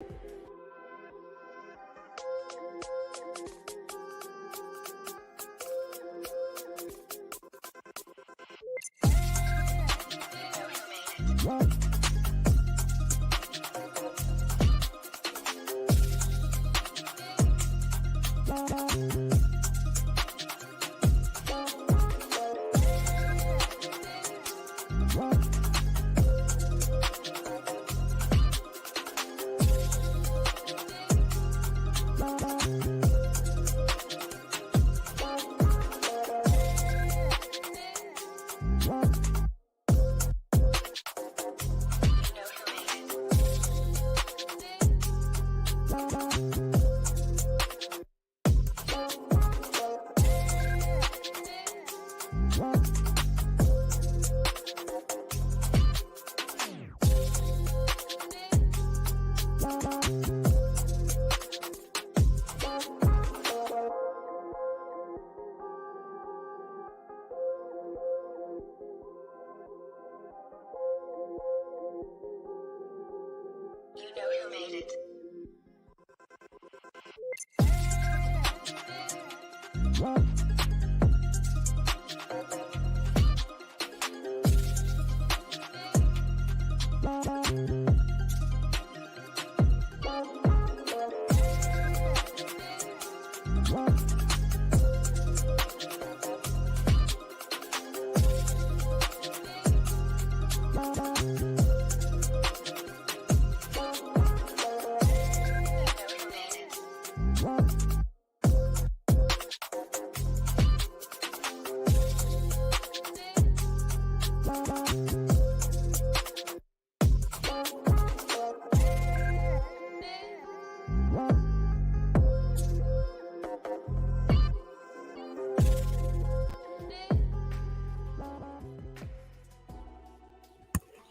You know who made it.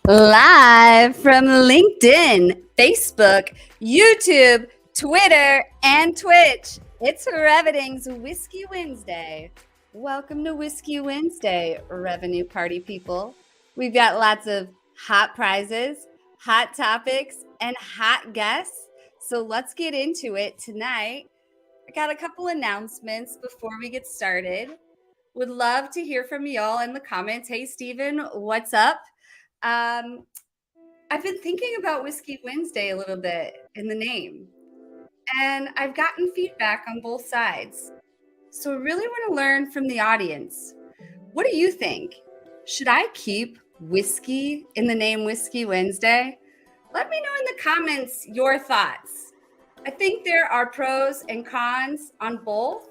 Live from LinkedIn, Facebook, YouTube, Twitter, and Twitch. It's Revening's Whiskey Wednesday. Welcome to Whiskey Wednesday, revenue party people. We've got lots of hot prizes, hot topics, and hot guests. So let's get into it tonight. I got a couple announcements before we get started. Would love to hear from y'all in the comments. Hey, Steven, what's up? I've been thinking about Whiskey Wednesday a little bit in the name, and I've gotten feedback on both sides. So I really want to learn from the audience. What do you think? Should I keep whiskey in the name Whiskey Wednesday? Let me know in the comments your thoughts. I think there are pros and cons on both,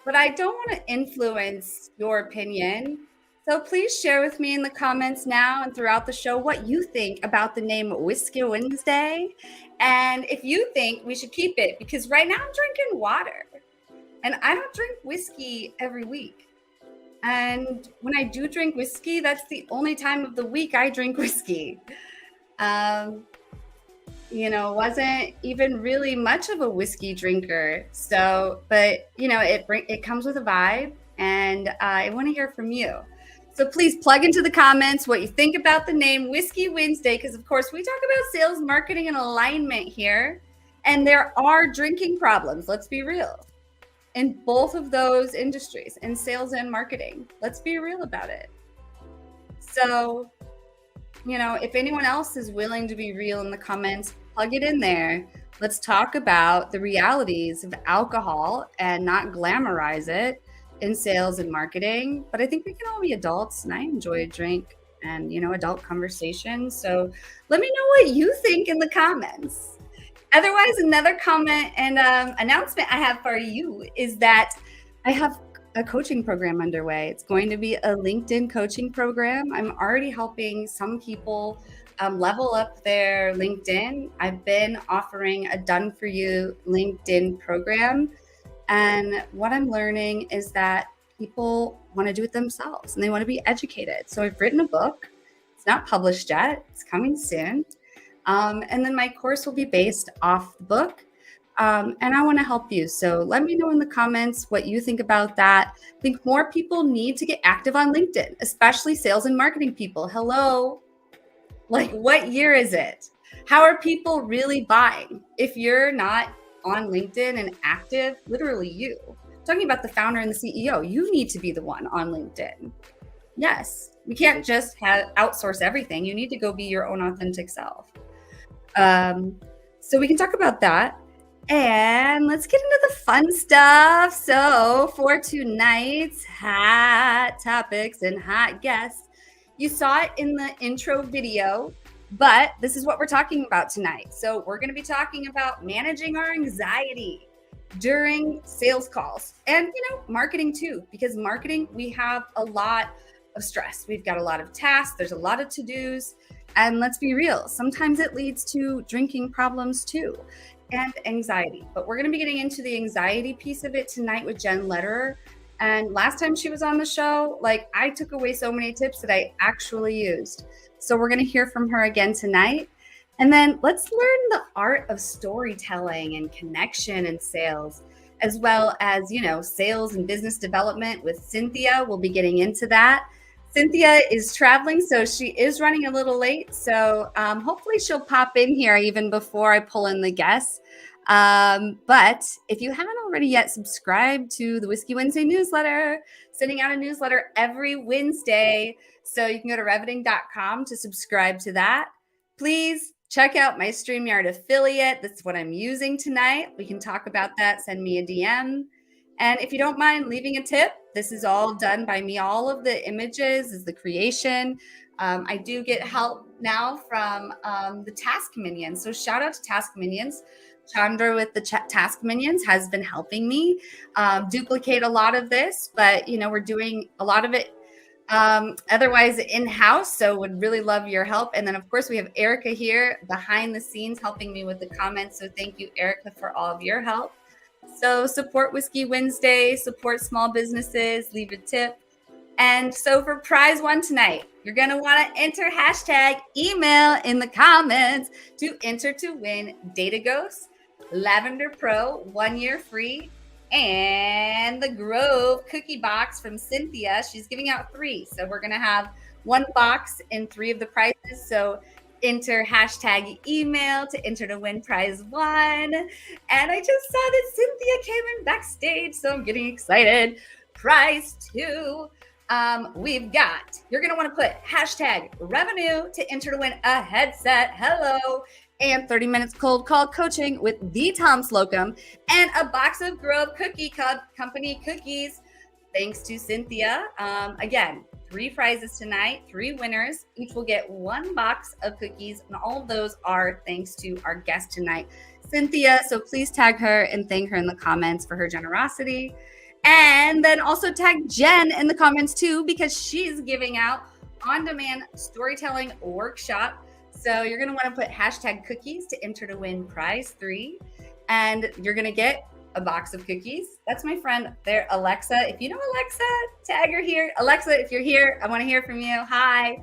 but I don't want to influence your opinion. So please share with me in the comments now and throughout the show what you think about the name Whiskey Wednesday. And if you think we should keep it, because right now I'm drinking water and I don't drink whiskey every week. And when I do drink whiskey, that's the only time of the week I drink whiskey. Wasn't even really much of a whiskey drinker. So, but it comes with a vibe, and I want to hear from you. So please plug into the comments what you think about the name Whiskey Wednesday, because of course we talk about sales, marketing, and alignment here, and there are drinking problems. Let's be real. In both of those industries, in sales and marketing, let's be real about it. So, if anyone else is willing to be real in the comments, plug it in there. Let's talk about the realities of alcohol and not glamorize it in sales and marketing. But I think we can all be adults, and I enjoy a drink and, adult conversation. So let me know what you think in the comments. Otherwise, another comment and announcement I have for you is that I have a coaching program underway. It's going to be a LinkedIn coaching program. I'm already helping some people level up their LinkedIn. I've been offering a done-for-you LinkedIn program. And what I'm learning is that people want to do it themselves and they want to be educated. So I've written a book. It's not published yet. It's coming soon. And then my course will be based off the book. And I want to help you. So let me know in the comments what you think about that. I think more people need to get active on LinkedIn, especially sales and marketing people. Hello. Like, what year is it? How are people really buying? If you're not on LinkedIn and active, literally you, talking about the founder and the CEO, you need to be the one on LinkedIn. Yes, we can't just outsource everything. You need to go be your own authentic self. So we can talk about that. And let's get into the fun stuff. So for tonight's hot topics and hot guests, you saw it in the intro video, but this is what we're talking about tonight. So we're going to be talking about managing our anxiety during sales calls and, marketing too, because marketing, we have a lot of stress. We've got a lot of tasks. There's a lot of to-dos. And let's be real, sometimes it leads to drinking problems too and anxiety. But we're going to be getting into the anxiety piece of it tonight with Jenn LEDERER. And last time she was on the show, I took away so many tips that I actually used. So we're going to hear from her again tonight. And then let's learn the art of storytelling and connection in sales, as well as, sales and business development with Cynthia. We'll be getting into that. Cynthia is traveling, so she is running a little late. So hopefully she'll pop in here even before I pull in the guests. But if you haven't already yet, subscribe to the Whiskey Wednesday newsletter, sending out a newsletter every Wednesday. So you can go to reveting.com to subscribe to that. Please check out my StreamYard affiliate. That's what I'm using tonight. We can talk about that. Send me a DM. And if you don't mind leaving a tip, this is all done by me. All of the images is the creation. I do get help now from the Task Minions. So shout out to Task Minions. Chandra with the Task Minions has been helping me duplicate a lot of this, but we're doing a lot of it otherwise in-house. So would really love your help. And then of course we have Erica here behind the scenes helping me with the comments. So thank you, Erica, for all of your help. So support Whiskey Wednesday, support small businesses, leave a tip. And so for prize one tonight, you're going to want to enter hashtag email in the comments to enter to win Data Ghost, Lavender Pro, 1 year free, and the Grove cookie box from Cynthia. She's giving out 3. So we're going to have 1 box in 3 of the prizes. So enter hashtag email to enter to win prize 1. And I just saw that Cynthia came in backstage, so I'm getting excited. Prize 2. We've got, you're going to want to put hashtag revenue to enter to win a headset. Hello. And 30 minutes cold call coaching with the Tom Slocum and a box of Grove Cookie Company cookies. Thanks to Cynthia. Again, 3 prizes tonight, 3 winners. Each will get 1 box of cookies. And all of those are thanks to our guest tonight, Cynthia. So please tag her and thank her in the comments for her generosity. And then also tag Jenn in the comments too, because she's giving out on-demand storytelling workshop. So you're going to want to put hashtag cookies to enter to win prize 3. And you're going to get a box of cookies. That's my friend there, Alexa. If you know Alexa, tag her here. Alexa, if you're here, I want to hear from you. Hi.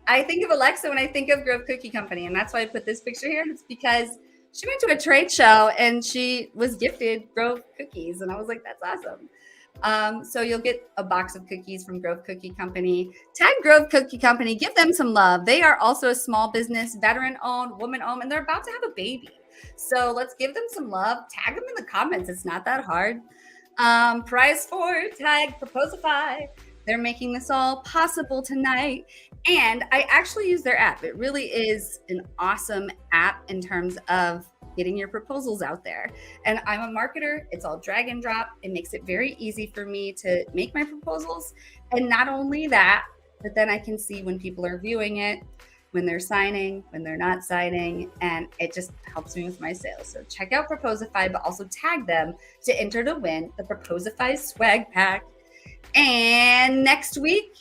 I think of Alexa when I think of Grove Cookie Company, and that's why I put this picture here. It's because she went to a trade show and she was gifted Grove cookies, and I was like, that's awesome. So you'll get a box of cookies from Grove Cookie Company. Tag Grove Cookie Company. Give them some love. They are also a small business, veteran-owned, woman-owned, and they're about to have a baby. So let's give them some love. Tag them in the comments. It's not that hard. Prize 4, tag Proposify. They're making this all possible tonight. And I actually use their app. It really is an awesome app in terms of getting your proposals out there. And I'm a marketer. It's all drag and drop. It makes it very easy for me to make my proposals. And not only that, but then I can see when people are viewing it, when they're signing, when they're not signing, and it just helps me with my sales. So check out Proposify, but also tag them to enter to win the Proposify swag pack. And next week,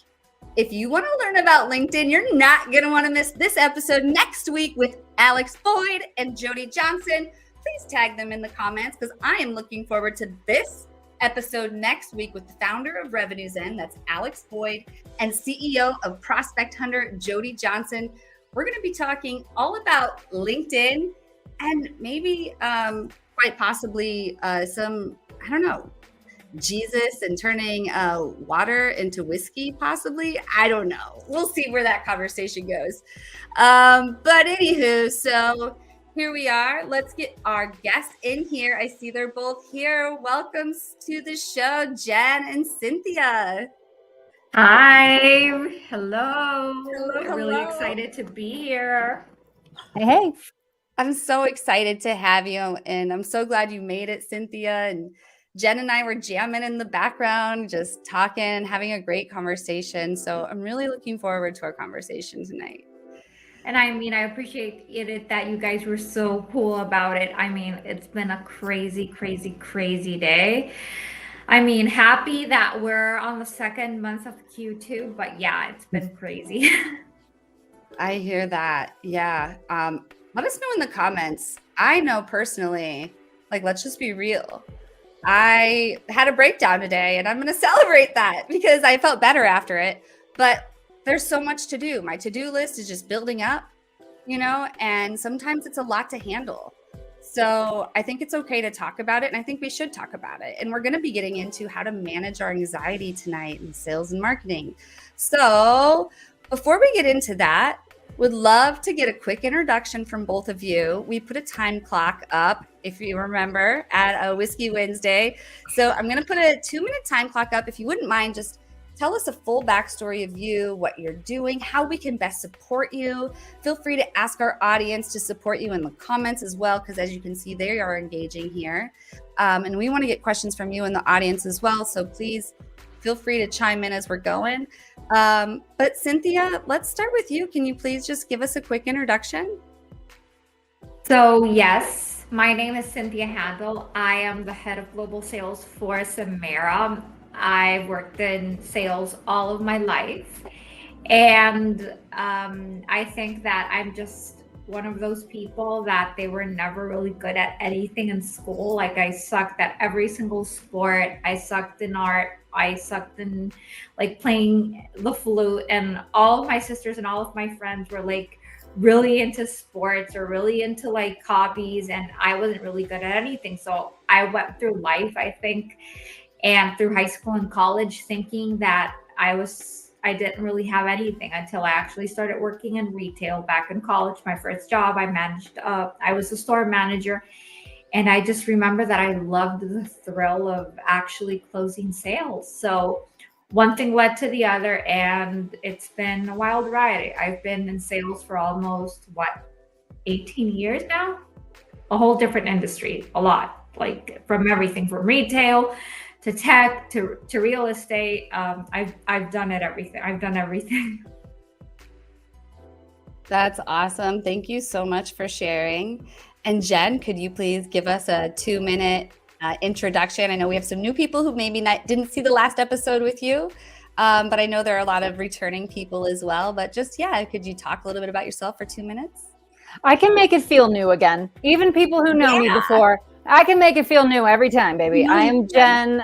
if you want to learn about LinkedIn, you're not going to want to miss this episode next week with Alex Boyd and Jody Johnson. Please tag them in the comments because I am looking forward to this episode next week with the founder of Revenue Zen, that's Alex Boyd, and CEO of Prospect Hunter, Jody Johnson. We're going to be talking all about LinkedIn and maybe quite possibly some, I don't know, Jesus and turning water into whiskey, possibly. I don't know. We'll see where that conversation goes. But anywho, so here we are. Let's get our guests in here. I see they're both here. Welcome to the show, Jenn and Cynthia. Hi, hello. Hello, Really hello. excited to be here. Hey. I'm so excited to have you, and I'm so glad you made it, Cynthia. And Jenn and I were jamming in the background, just talking, having a great conversation. So I'm really looking forward to our conversation tonight. And I mean, I appreciate it that you guys were so cool about it. I mean, it's been a crazy, crazy, crazy day. I mean, happy that we're on the second month of Q2, but yeah, it's been crazy. I hear that. Yeah. Let us know in the comments. I know personally, like, let's just be real. I had a breakdown today, and I'm going to celebrate that because I felt better after it. But there's so much to do. My to-do list is just building up, and sometimes it's a lot to handle. So I think it's okay to talk about it, and I think we should talk about it. And we're going to be getting into how to manage our anxiety tonight in sales and marketing. So before we get into that, would love to get a quick introduction from both of you. We put a time clock up, if you remember, at a Whiskey Wednesday. So I'm going to put a 2-minute time clock up. If you wouldn't mind, just tell us a full backstory of you, what you're doing, how we can best support you. Feel free to ask our audience to support you in the comments as well, because as you can see, they are engaging here. And we want to get questions from you in the audience as well. So please feel free to chime in as we're going. But Cynthia, let's start with you. Can you please just give us a quick introduction? So yes, my name is Cynthia HANDAL. I am the head of global sales for Samara. I've worked in sales all of my life. And I think that I'm just one of those people that they were never really good at anything in school. Like, I sucked at every single sport. I sucked in art. I sucked in like playing the flute, and all of my sisters and all of my friends were like really into sports or really into like hobbies, and I wasn't really good at anything. So I went through life, I think, and through high school and college thinking that I didn't really have anything until I actually started working in retail back in college. My first job, I was a store manager. And I just remember that I loved the thrill of actually closing sales. So one thing led to the other, and it's been a wild ride. I've been in sales for almost, 18 years now? A whole different industry, a lot, like from everything from retail to tech to real estate. I've done everything. I've done everything. That's awesome. Thank you so much for sharing. And Jenn, could you please give us a 2-minute introduction? I know we have some new people who maybe didn't see the last episode with you, but I know there are a lot of returning people as well. But just, could you talk a little bit about yourself for 2 minutes? I can make it feel new again. Even people who know me before, I can make it feel new every time, baby. I am Jenn.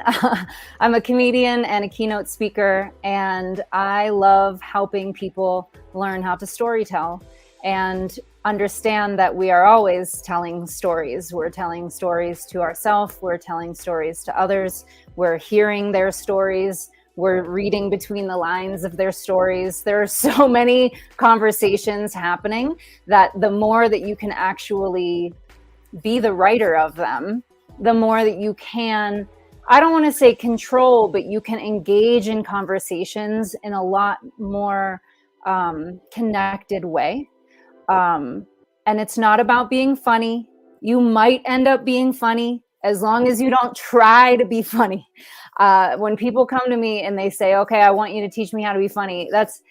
I'm a comedian and a keynote speaker, and I love helping people learn how to storytell and understand that we are always telling stories. We're telling stories to ourselves. We're telling stories to others. We're hearing their stories. We're reading between the lines of their stories. There are so many conversations happening that the more that you can actually be the writer of them, the more that you can, I don't want to say control, but you can engage in conversations in a lot more connected way. And it's not about being funny. You might end up being funny as long as you don't try to be funny. When people come to me and they say, okay, I want you to teach me how to be funny, that's,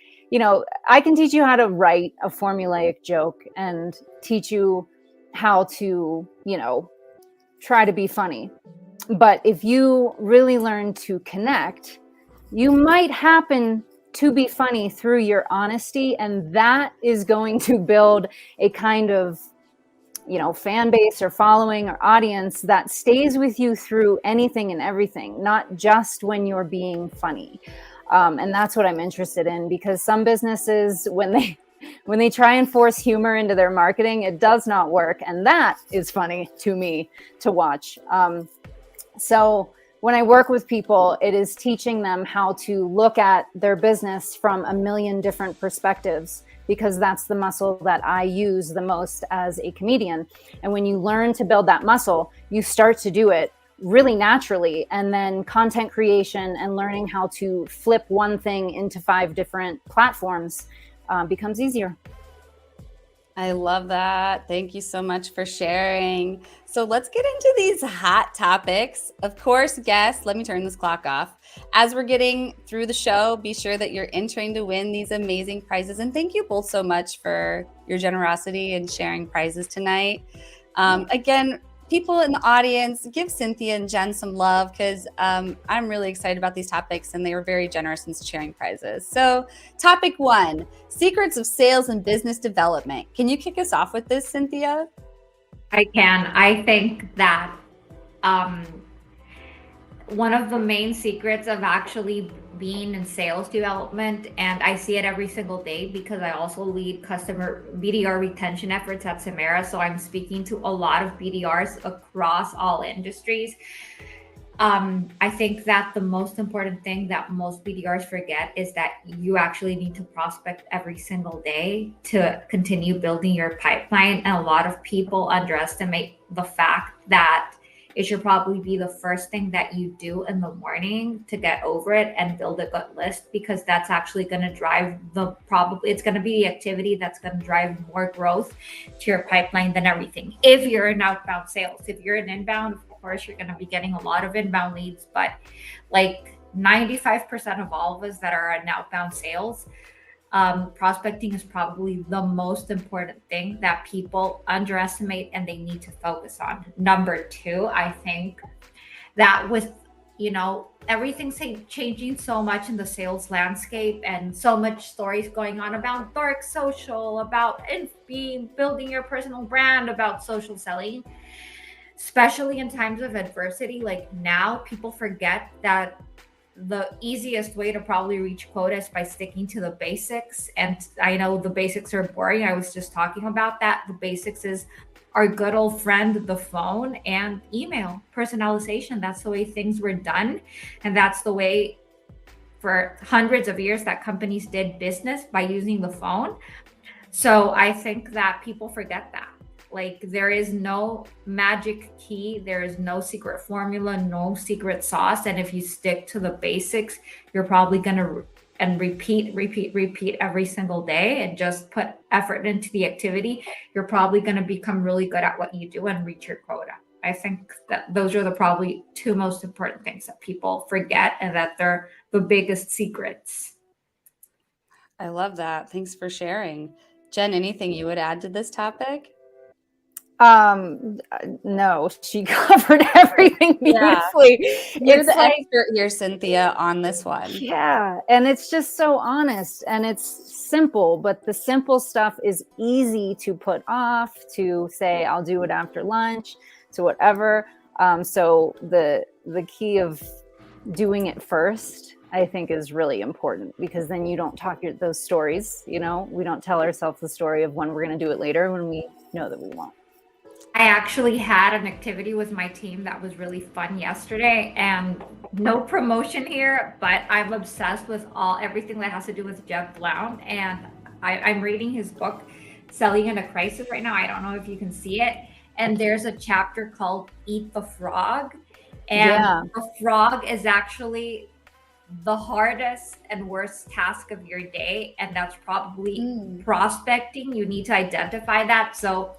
I can teach you how to write a formulaic joke and teach you how to, try to be funny. But if you really learn to connect, you might happen to be funny through your honesty, and that is going to build a kind of, fan base or following or audience that stays with you through anything and everything, not just when you're being funny. And that's what I'm interested in, because some businesses, when they try and force humor into their marketing, it does not work. And that is funny to me to watch. So when I work with people, it is teaching them how to look at their business from a million different perspectives, because that's the muscle that I use the most as a comedian. And when you learn to build that muscle, you start to do it really naturally. And then content creation and learning how to flip one thing into 5 different platforms becomes easier. I love that. Thank you so much for sharing. So let's get into these hot topics. Of course, guests, let me turn this clock off. As we're getting through the show, be sure that you're entering to win these amazing prizes. And thank you both so much for your generosity and sharing prizes tonight. Again, people in the audience, give Cynthia and Jenn some love, because I'm really excited about these topics, and they were very generous in sharing prizes. So topic 1, secrets of sales and business development. Can you kick us off with this, Cynthia? I can. I think that one of the main secrets of actually being in sales development, and I see it every single day because I also lead customer BDR retention efforts at Samara. So I'm speaking to a lot of BDRs across all industries. I think that the most important thing that most BDRs forget is that you actually need to prospect every single day to continue building your pipeline. And a lot of people underestimate the fact that it should probably be the first thing that you do in the morning to get over it and build a good list, because that's actually going to drive it's going to be the activity that's going to drive more growth to your pipeline than everything. If you're in outbound sales, if you're in inbound, of course, you're going to be getting a lot of inbound leads, but like 95% of all of us that are in outbound sales, prospecting is probably the most important thing that people underestimate and they need to focus on. Number 2, I think that with, everything's changing so much in the sales landscape and so much stories going on about dark social, about building your personal brand, about social selling, especially in times of adversity. Like now, people forget that the easiest way to probably reach quota is by sticking to the basics. And I know the basics are boring. I was just talking about that. The basics is our good old friend, the phone and email, personalization. That's the way things were done. And that's the way for hundreds of years that companies did business, by using the phone. So I think that people forget that. Like there is no magic key, there is no secret formula, no secret sauce. And if you stick to the basics, you're probably going to repeat every single day and just put effort into the activity. You're probably going to become really good at what you do and reach your quota. I think that those are the probably 2 most important things that people forget, and that they're the biggest secrets. I love that. Thanks for sharing. Jenn, anything you would add to this topic? No, she covered everything beautifully. You're the expert here, Cynthia, on this one. Yeah. And it's just so honest and it's simple, but the simple stuff is easy to put off, to say, I'll do it after lunch, to whatever. So the key of doing it first, I think, is really important, because then you don't talk those stories. We don't tell ourselves the story of when we're going to do it later, when we know that we won't. I actually had an activity with my team that was really fun yesterday, and no promotion here, but I'm obsessed with everything that has to do with Jeff Blount, and I'm reading his book, Selling in a Crisis, right now. I don't know if you can see it. And there's a chapter called Eat the Frog. And the frog is actually the hardest and worst task of your day. And that's probably prospecting. You need to identify that. So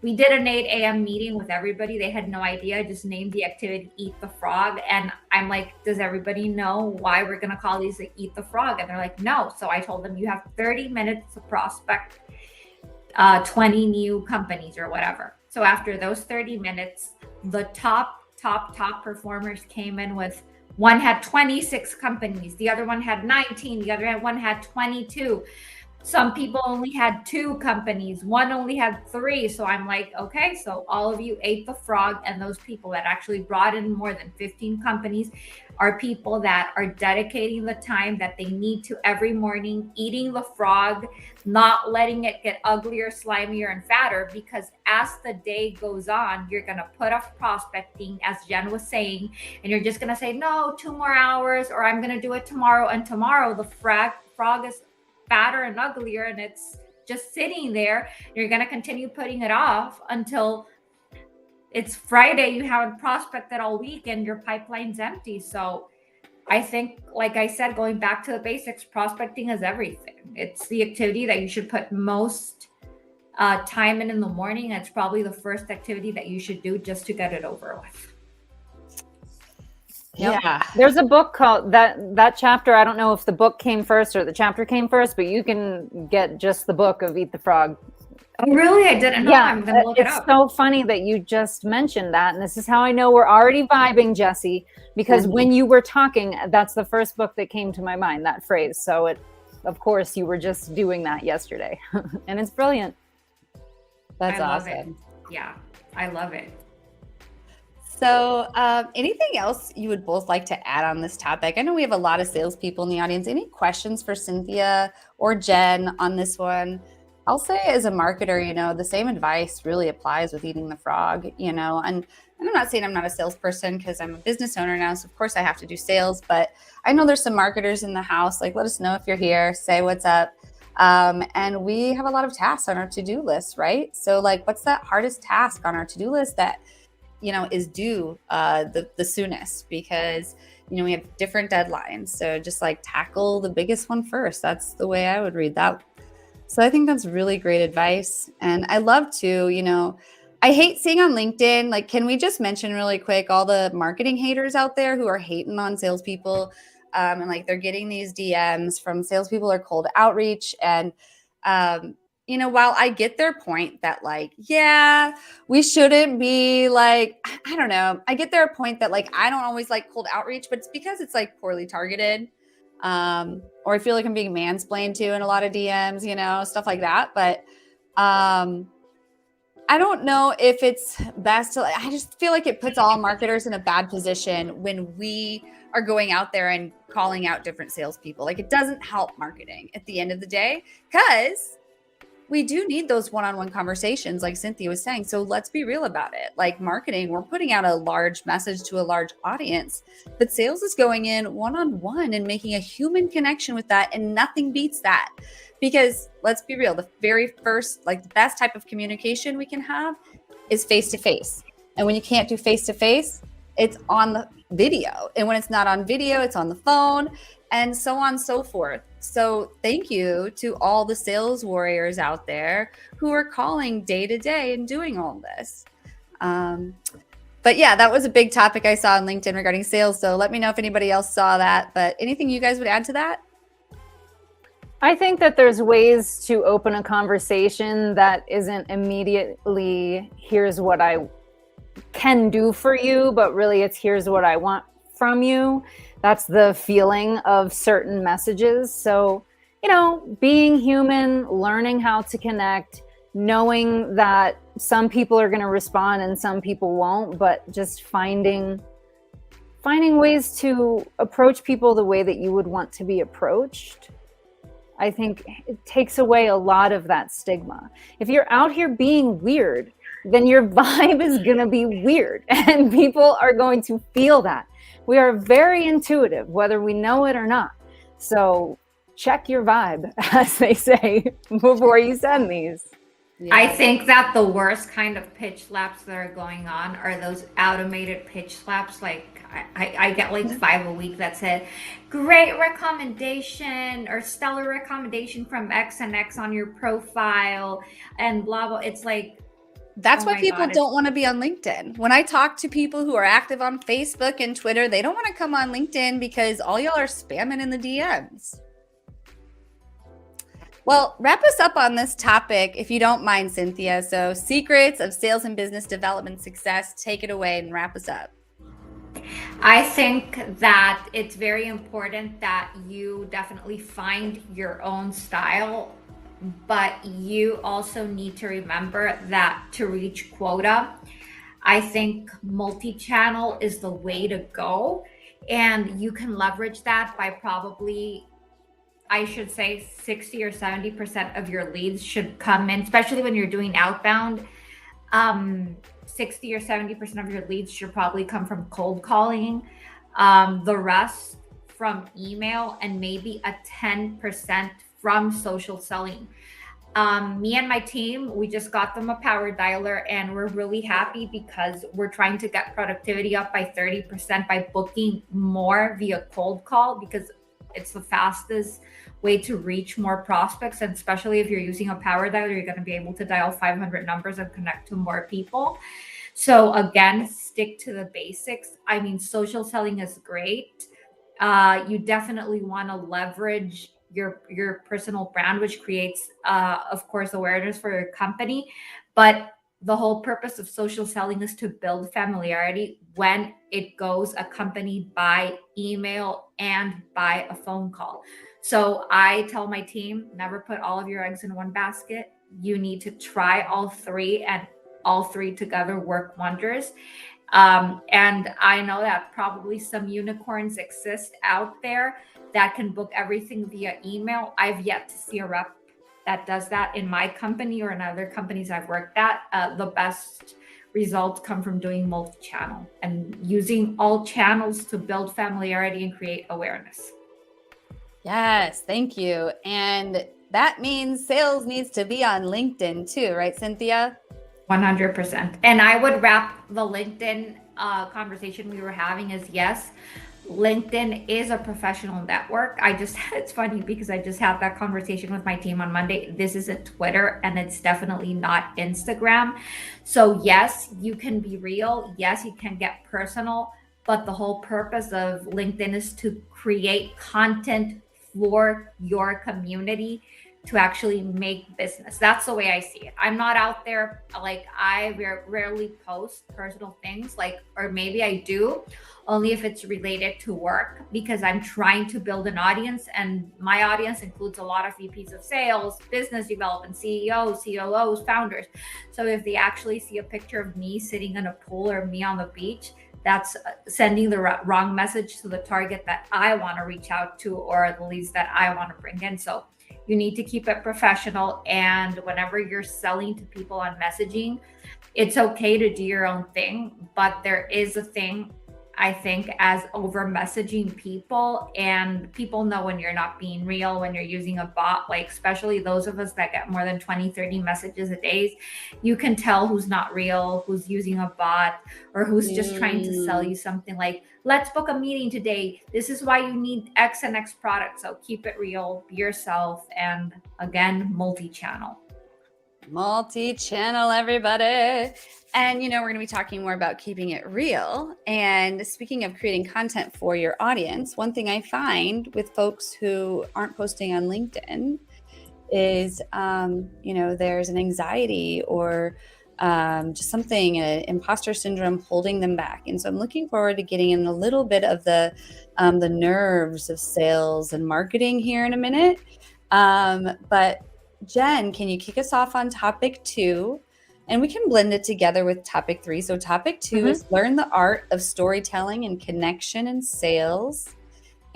we did an 8 a.m. meeting with everybody. They had no idea. I just named the activity Eat the Frog. And I'm like, does everybody know why we're going to call these Eat the Frog? And they're like, no. So I told them, you have 30 minutes to prospect 20 new companies or whatever. So after those 30 minutes, the top performers came in with, one had 26 companies. The other one had 19. The other one had 22. Some people only had 2 companies, one only had 3. So I'm like, okay, so all of you ate the frog, and those people that actually brought in more than 15 companies are people that are dedicating the time that they need to every morning, eating the frog, not letting it get uglier, slimier, and fatter, because as the day goes on, you're going to put off prospecting, as Jen was saying, and you're just going to say, no, 2 more hours, or I'm going to do it tomorrow. And tomorrow the frog is fatter and uglier, and it's just sitting there. You're going to continue putting it off until it's Friday. You haven't prospected all week and your pipeline's empty. So I think, like I said, going back to the basics, prospecting is everything. It's the activity that you should put most time in the morning. It's probably the first activity that you should do just to get it over with. Yep. Yeah. There's a book called that chapter. I don't know if the book came first or the chapter came first, but you can get just the book of Eat the Frog. Oh, really? I didn't know. Yeah, I'm going to look it up. It's so funny that you just mentioned that. And this is how I know we're already vibing, Jesse, because when you were talking, that's the first book that came to my mind, that phrase. So of course, you were just doing that yesterday. And it's brilliant. That's I love awesome. it. Yeah, I love it. So anything else you would both like to add on this topic? I know we have a lot of salespeople in the audience. Any questions for Cynthia or Jen on this one? I'll say as a marketer, the same advice really applies with eating the frog, and I'm not saying I'm not a salesperson, because I'm a business owner now. So of course I have to do sales, but I know there's some marketers in the house. Like, let us know if you're here, say what's up. And we have a lot of tasks on our to-do list, right? So like, what's that hardest task on our to-do list that is due the soonest, because we have different deadlines. So just like tackle the biggest one first. That's the way I would read that. So I think that's really great advice. And I love to, I hate seeing on LinkedIn, like, can we just mention really quick all the marketing haters out there who are hating on salespeople, and like they're getting these DMs from salespeople or cold outreach. And while I get their point that like, yeah, we shouldn't be like, I don't know. I get their point that like, I don't always like cold outreach, but it's because it's like poorly targeted. Or I feel like I'm being mansplained to in a lot of DMs, stuff like that. But I don't know if it's best to, I just feel like it puts all marketers in a bad position when we are going out there and calling out different salespeople. Like, it doesn't help marketing at the end of the day, because we do need those one-on-one conversations, like Cynthia was saying. So let's be real about it. Like marketing, we're putting out a large message to a large audience, but sales is going in one-on-one and making a human connection with that. And nothing beats that, because let's be real. The very first, like the best type of communication we can have is face-to-face. And when you can't do face-to-face, it's on the video. And when it's not on video, it's on the phone, and so on and so forth. So thank you to all the sales warriors out there who are calling day to day and doing all this. But yeah, that was a big topic I saw on LinkedIn regarding sales. So let me know if anybody else saw that. But anything you guys would add to that? I think that there's ways to open a conversation that isn't immediately, here's what I can do for you, but really it's here's what I want from you. That's the feeling of certain messages. So, being human, learning how to connect, knowing that some people are going to respond and some people won't, but just finding ways to approach people the way that you would want to be approached. I think it takes away a lot of that stigma. If you're out here being weird, then your vibe is going to be weird, and people are going to feel that. We are very intuitive, whether we know it or not. So check your vibe, as they say, before you send these. Yeah. I think that the worst kind of pitch slaps that are going on are those automated pitch slaps. Like I get like 5 a week that said, great recommendation or stellar recommendation from X and X on your profile and blah, blah. It's like, that's why people don't want to be on LinkedIn. When I talk to people who are active on Facebook and Twitter, they don't want to come on LinkedIn because all y'all are spamming in the DMs. Well, wrap us up on this topic, if you don't mind, Cynthia. So, secrets of sales and business development success, take it away and wrap us up. I think that it's very important that you definitely find your own style but you also need to remember that to reach quota, I think multi-channel is the way to go. And you can leverage that by probably, I should say 60 or 70% of your leads should come in, especially when you're doing outbound. 60 or 70% of your leads should probably come from cold calling. The rest from email, and maybe a 10% from social selling. Me and my team, we just got them a power dialer, and we're really happy because we're trying to get productivity up by 30% by booking more via cold call, because it's the fastest way to reach more prospects. And especially if you're using a power dialer, you're going to be able to dial 500 numbers and connect to more people. So again, stick to the basics. I mean, social selling is great. You definitely want to leverage your personal brand, which creates, of course, awareness for your company. But the whole purpose of social selling is to build familiarity when it goes accompanied by email and by a phone call. So I tell my team, never put all of your eggs in one basket. You need to try all three, and all three together work wonders. And I know that probably some unicorns exist out there that can book everything via email. I've yet to see a rep that does that in my company or in other companies I've worked at. The best results come from doing multi-channel and using all channels to build familiarity and create awareness. Yes, thank you. And that means sales needs to be on LinkedIn too, right, Cynthia? 100%. And I would wrap the LinkedIn conversation we were having as yes, LinkedIn is a professional network. It's funny because I just had that conversation with my team on Monday. This isn't Twitter, and it's definitely not Instagram. So yes, you can be real. Yes, you can get personal, but the whole purpose of LinkedIn is to create content for your community to actually make business. That's the way I see it. I'm not out there, like, I rarely post personal things, like, or maybe I do, only if it's related to work, because I'm trying to build an audience, and my audience includes a lot of VPs of sales, business development, CEOs, COOs, founders. So if they actually see a picture of me sitting in a pool or me on the beach, that's sending the wrong message to the target that I want to reach out to, or the leads that I want to bring in. So you need to keep it professional. And whenever you're selling to people on messaging, it's okay to do your own thing. But there is a thing, I think, as over messaging people, and people know when you're not being real, when you're using a bot, like especially those of us that get more than 20, 30 messages a day, you can tell who's not real, who's using a bot, or who's just trying to sell you something like, let's book a meeting today. This is why you need X and X product. So keep it real, be yourself, and again, multi-channel. Multi-channel, everybody. And, we're going to be talking more about keeping it real. And speaking of creating content for your audience, one thing I find with folks who aren't posting on LinkedIn is, there's an anxiety or just something, an imposter syndrome holding them back. And so I'm looking forward to getting in a little bit of the nerves of sales and marketing here in a minute. But Jen, can you kick us off on topic 2? And we can blend it together with topic 3. So topic 2 is learn the art of storytelling and connection in sales.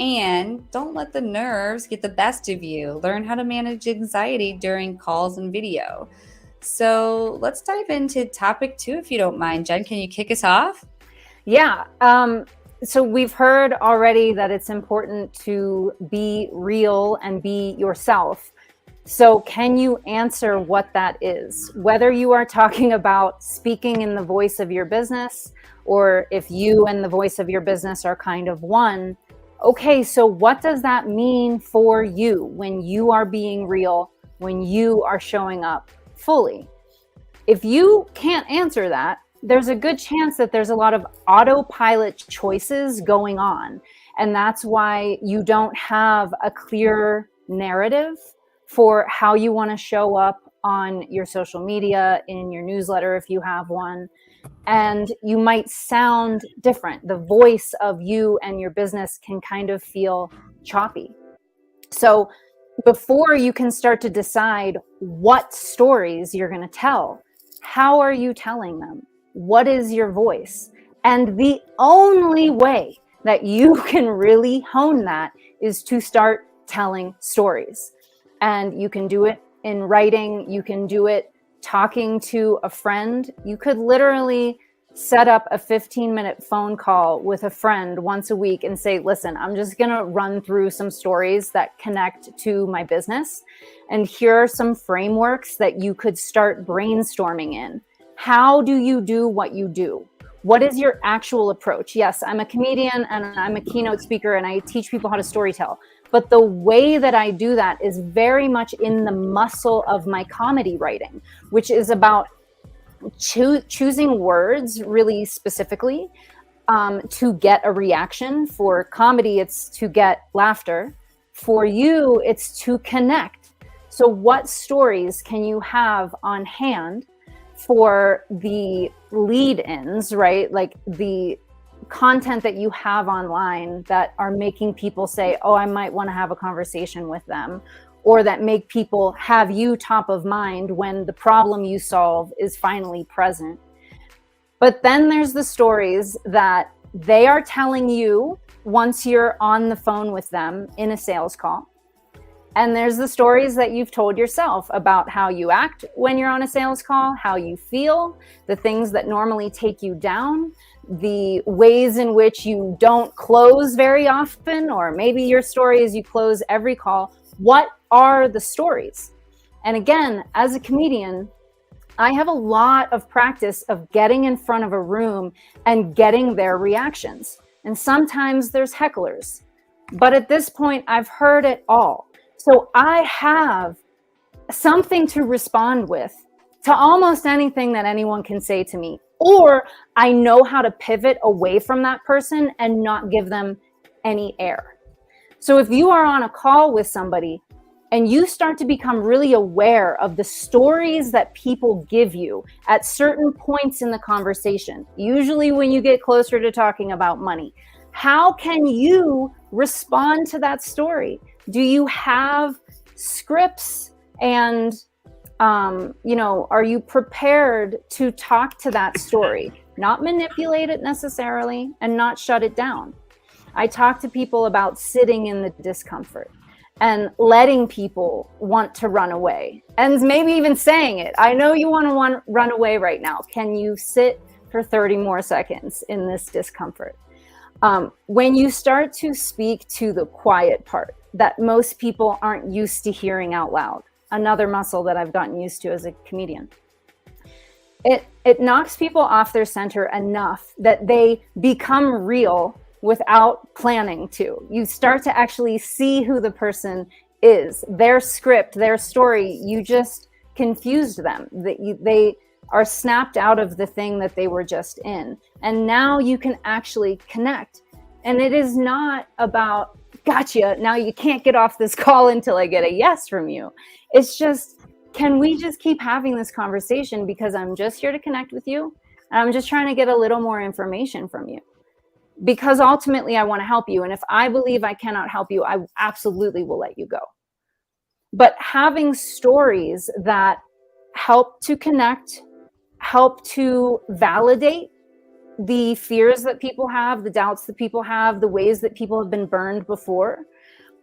And don't let the nerves get the best of you. Learn how to manage anxiety during calls and video. So let's dive into topic 2, if you don't mind. Jen, can you kick us off? Yeah. So we've heard already that it's important to be real and be yourself. So can you answer what that is? Whether you are talking about speaking in the voice of your business, or if you and the voice of your business are kind of one. Okay, so what does that mean for you when you are being real, when you are showing up fully? If you can't answer that, there's a good chance that there's a lot of autopilot choices going on. And that's why you don't have a clear narrative for how you want to show up on your social media, in your newsletter if you have one, and you might sound different. The voice of you and your business can kind of feel choppy. So before you can start to decide what stories you're going to tell. How are you telling them? What is your voice? And the only way that you can really hone that is to start telling stories. And you can do it in writing. You can do it talking to a friend. You could literally set up a 15-minute phone call with a friend once a week and say, listen, I'm just going to run through some stories that connect to my business. And here are some frameworks that you could start brainstorming in. How do you do what you do? What is your actual approach? Yes, I'm a comedian and I'm a keynote speaker and I teach people how to storytell. But the way that I do that is very much in the muscle of my comedy writing, which is about choosing words really specifically to get a reaction. For comedy, it's to get laughter. For you, it's to connect. So what stories can you have on hand for the lead-ins, right? Like the content that you have online that are making people say, oh, I might want to have a conversation with them, or that make people have you top of mind when the problem you solve is finally present. But then there's the stories that they are telling you once you're on the phone with them in a sales call. And there's the stories that you've told yourself about how you act when you're on a sales call, how you feel, the things that normally take you down, the ways in which you don't close very often, or maybe your story is you close every call. What are the stories? And again, as a comedian, I have a lot of practice of getting in front of a room and getting their reactions. And sometimes there's hecklers. But at this point, I've heard it all. So I have something to respond with to almost anything that anyone can say to me. Or I know how to pivot away from that person and not give them any air. So if you are on a call with somebody and you start to become really aware of the stories that people give you at certain points in the conversation, usually when you get closer to talking about money, how can you respond to that story? Do you have scripts and, are you prepared to talk to that story? Not manipulate it necessarily and not shut it down. I talk to people about sitting in the discomfort and letting people want to run away, and maybe even saying it. I know you want to run away right now. Can you sit for 30 more seconds in this discomfort? When you start to speak to the quiet part that most people aren't used to hearing out loud, another muscle that I've gotten used to as a comedian, it knocks people off their center enough that they become real without planning to. You start to actually see who the person is, their script, their story. You just confused them. They are snapped out of the thing that they were just in. And now you can actually connect. And it is not about, gotcha, now you can't get off this call until I get a yes from you. It's just, can we just keep having this conversation, because I'm just here to connect with you. And I'm just trying to get a little more information from you, because ultimately I want to help you. And if I believe I cannot help you, I absolutely will let you go. But having stories that help to connect, help to validate the fears that people have, the doubts that people have, the ways that people have been burned before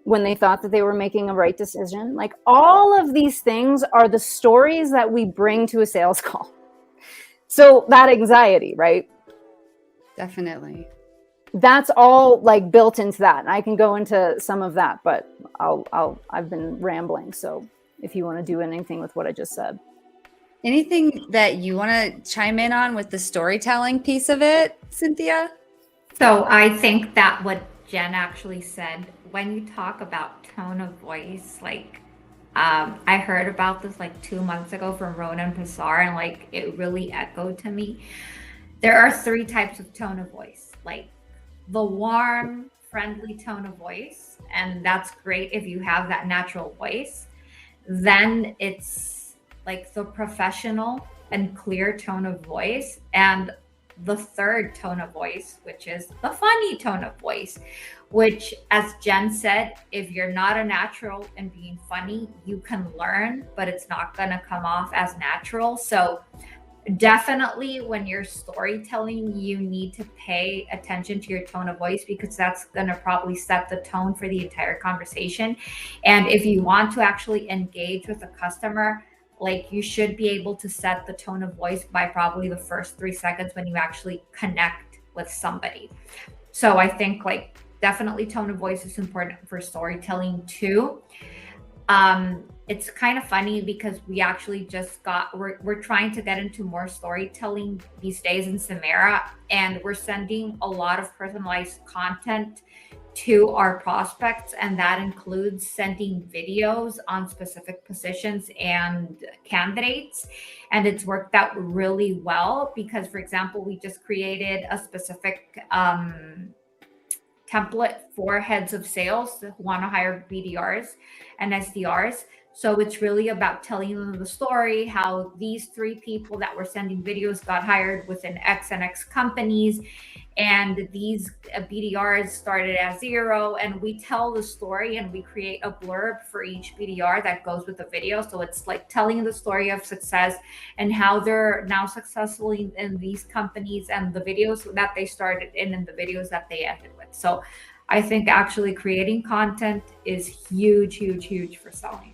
when they thought that they were making a right decision. Like, all of these things are the stories that we bring to a sales call. So that anxiety, right? Definitely. That's all like built into that. And I can go into some of that, but I've been rambling. So if you want to do anything with what I just said. Anything that you want to chime in on with the storytelling piece of it, Cynthia? So I think that what Jen actually said, when you talk about tone of voice, like I heard about this like 2 months ago from Ronan Passar, and like it really echoed to me. There are 3 types of tone of voice, like the warm, friendly tone of voice, and that's great if you have that natural voice. Then it's like the professional and clear tone of voice, and the third tone of voice, which is the funny tone of voice, which, as Jen said, if you're not a natural in being funny, you can learn, but it's not going to come off as natural. So definitely when you're storytelling, you need to pay attention to your tone of voice, because that's going to probably set the tone for the entire conversation. And if you want to actually engage with a customer, like, you should be able to set the tone of voice by probably the first 3 seconds when you actually connect with somebody. So I think, like, definitely tone of voice is important for storytelling too. It's kind of funny because we actually we're trying to get into more storytelling these days in Samara, and we're sending a lot of personalized content to our prospects, and that includes sending videos on specific positions and candidates. And it's worked out really well because, for example, we just created a specific template for heads of sales who want to hire BDRs and SDRs. So it's really about telling them the story, how these 3 people that were sending videos got hired within X and X companies. And these BDRs started at 0. And we tell the story and we create a blurb for each BDR that goes with the video. So it's like telling the story of success and how they're now successful in these companies, and the videos that they started in and the videos that they ended with. So I think actually creating content is huge, huge, huge for selling.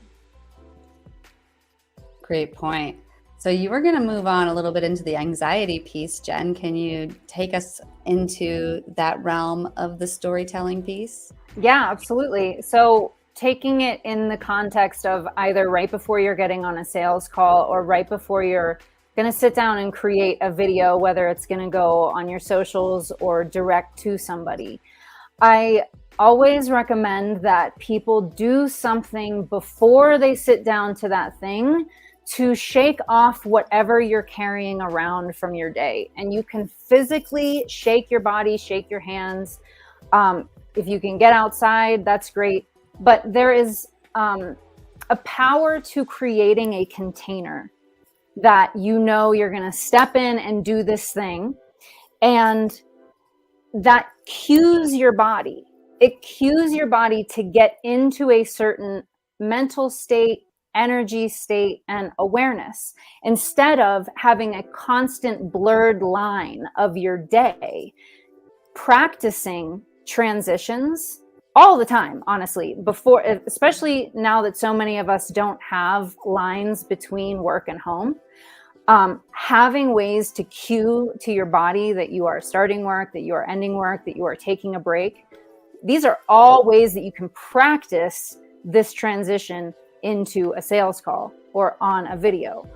Great point. So you were going to move on a little bit into the anxiety piece, Jen. Can you take us into that realm of the storytelling piece? Yeah, absolutely. So taking it in the context of either right before you're getting on a sales call or right before you're going to sit down and create a video, whether it's going to go on your socials or direct to somebody, I always recommend that people do something before they sit down to that thing to shake off whatever you're carrying around from your day. And you can physically shake your body, shake your hands. If you can get outside, that's great. But there is a power to creating a container that you know you're going to step in and do this thing. And that cues your body. It cues your body to get into a certain mental state, energy state, and awareness, instead of having a constant blurred line of your day. Practicing transitions all the time, honestly, before, especially now that so many of us don't have lines between work and home, having ways to cue to your body that you are starting work, that you are ending work, that you are taking a break. These are all ways that you can practice this transition into a sales call or on a video,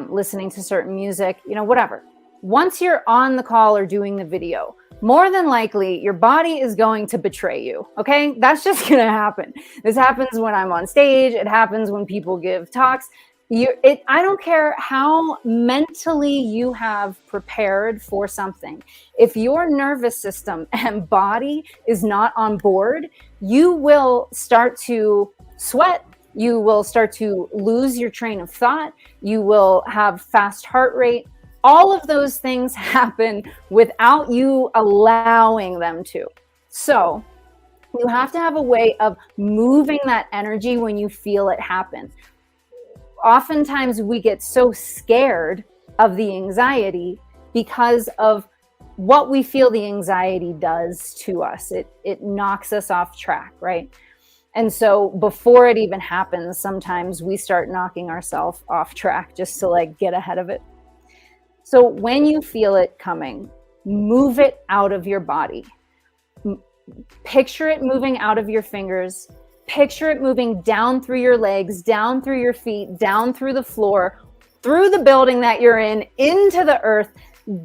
listening to certain music, whatever. Once you're on the call or doing the video, more than likely your body is going to betray you. Okay. That's just going to happen. This happens when I'm on stage. It happens when people give talks. I don't care how mentally you have prepared for something. If your nervous system and body is not on board, you will start to sweat. You will start to lose your train of thought. You will have fast heart rate. All of those things happen without you allowing them to. So you have to have a way of moving that energy when you feel it happen. Oftentimes we get so scared of the anxiety because of what we feel the anxiety does to us. It knocks us off track, right? And so before it even happens, sometimes we start knocking ourselves off track just to get ahead of it. So when you feel it coming, move it out of your body. Picture it moving out of your fingers. Picture it moving down through your legs, down through your feet, down through the floor, through the building that you're in, into the earth.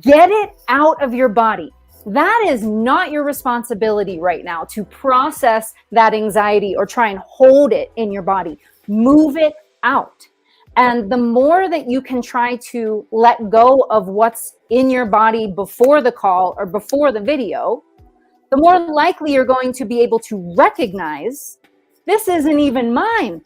Get it out of your body. That is not your responsibility right now to process that anxiety or try and hold it in your body. Move it out. And the more that you can try to let go of what's in your body before the call or before the video, the more likely you're going to be able to recognize, this isn't even mine.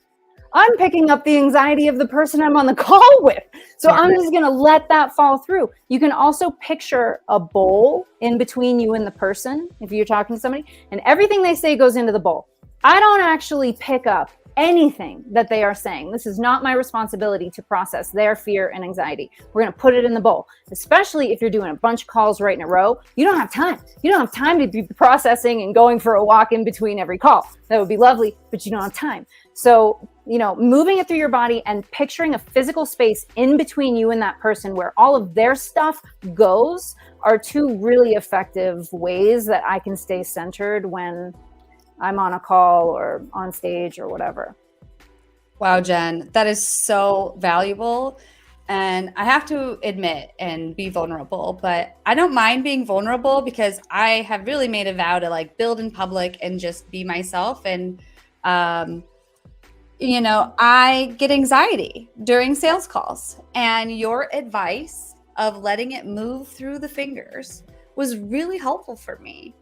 I'm picking up the anxiety of the person I'm on the call with. So I'm just going to let that fall through. You can also picture a bowl in between you and the person if you're talking to somebody, and everything they say goes into the bowl. I don't actually pick up anything that they are saying. This is not my responsibility to process their fear and anxiety. We're going to put it in the bowl, especially if you're doing a bunch of calls right in a row. You don't have time. You don't have time to be processing and going for a walk in between every call. That would be lovely, but you don't have time. So, moving it through your body and picturing a physical space in between you and that person where all of their stuff goes are two really effective ways that I can stay centered when I'm on a call or on stage or whatever. Wow, Jen, that is so valuable. And I have to admit and be vulnerable, but I don't mind being vulnerable because I have really made a vow to like build in public and just be myself. And, I get anxiety during sales calls, and your advice of letting it move through the fingers was really helpful for me.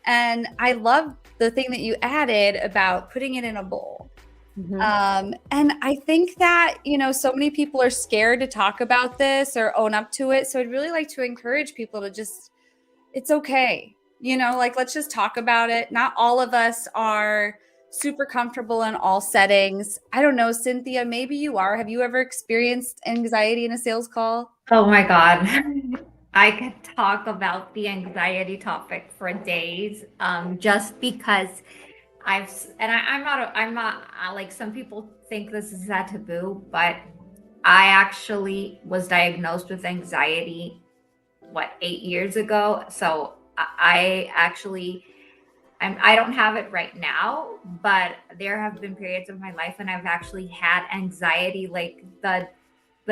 And I love the thing that you added about putting it in a bowl. Mm-hmm. And I think that, so many people are scared to talk about this or own up to it. So I'd really like to encourage people to it's okay. Let's just talk about it. Not all of us are super comfortable in all settings. I don't know, Cynthia, maybe you are. Have you ever experienced anxiety in a sales call? Oh my God. I could talk about the anxiety topic for days, just because I'm not like some people think this is a taboo, but I actually was diagnosed with anxiety, 8 years ago. So I don't have it right now, but there have been periods of my life when I've actually had anxiety, like the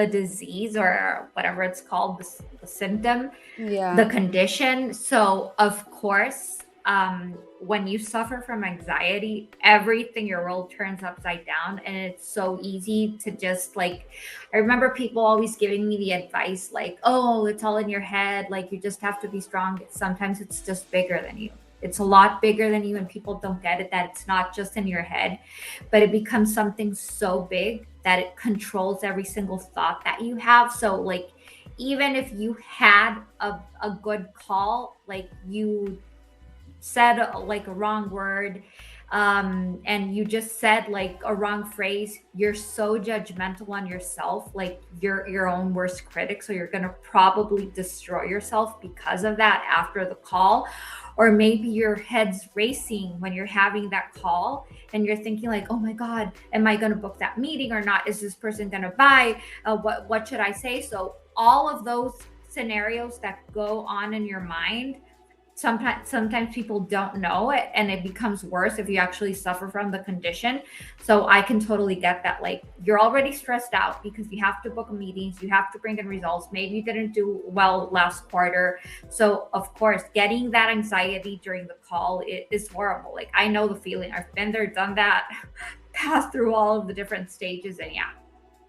disease or whatever it's called, the symptom, the condition. So of course, when you suffer from anxiety, everything, your world turns upside down, and it's so easy to just I remember people always giving me the advice oh, it's all in your head. You just have to be strong. Sometimes it's just bigger than you. It's a lot bigger than you, and people don't get it, that it's not just in your head, but it becomes something so big that it controls every single thought that you have. So even if you had a good call, you said a wrong word, and you just said a wrong phrase, you're so judgmental on yourself, you're your own worst critic. So you're going to probably destroy yourself because of that after the call. Or maybe your head's racing when you're having that call and you're thinking oh my God, am I going to book that meeting or not? Is this person going to buy? What should I say? So all of those scenarios that go on in your mind, sometimes people don't know it, and it becomes worse if you actually suffer from the condition. So I can totally get that. You're already stressed out because you have to book meetings, you have to bring in results. Maybe you didn't do well last quarter. So of course, getting that anxiety during the call is horrible. I know the feeling. I've been there, done that, passed through all of the different stages. And yeah,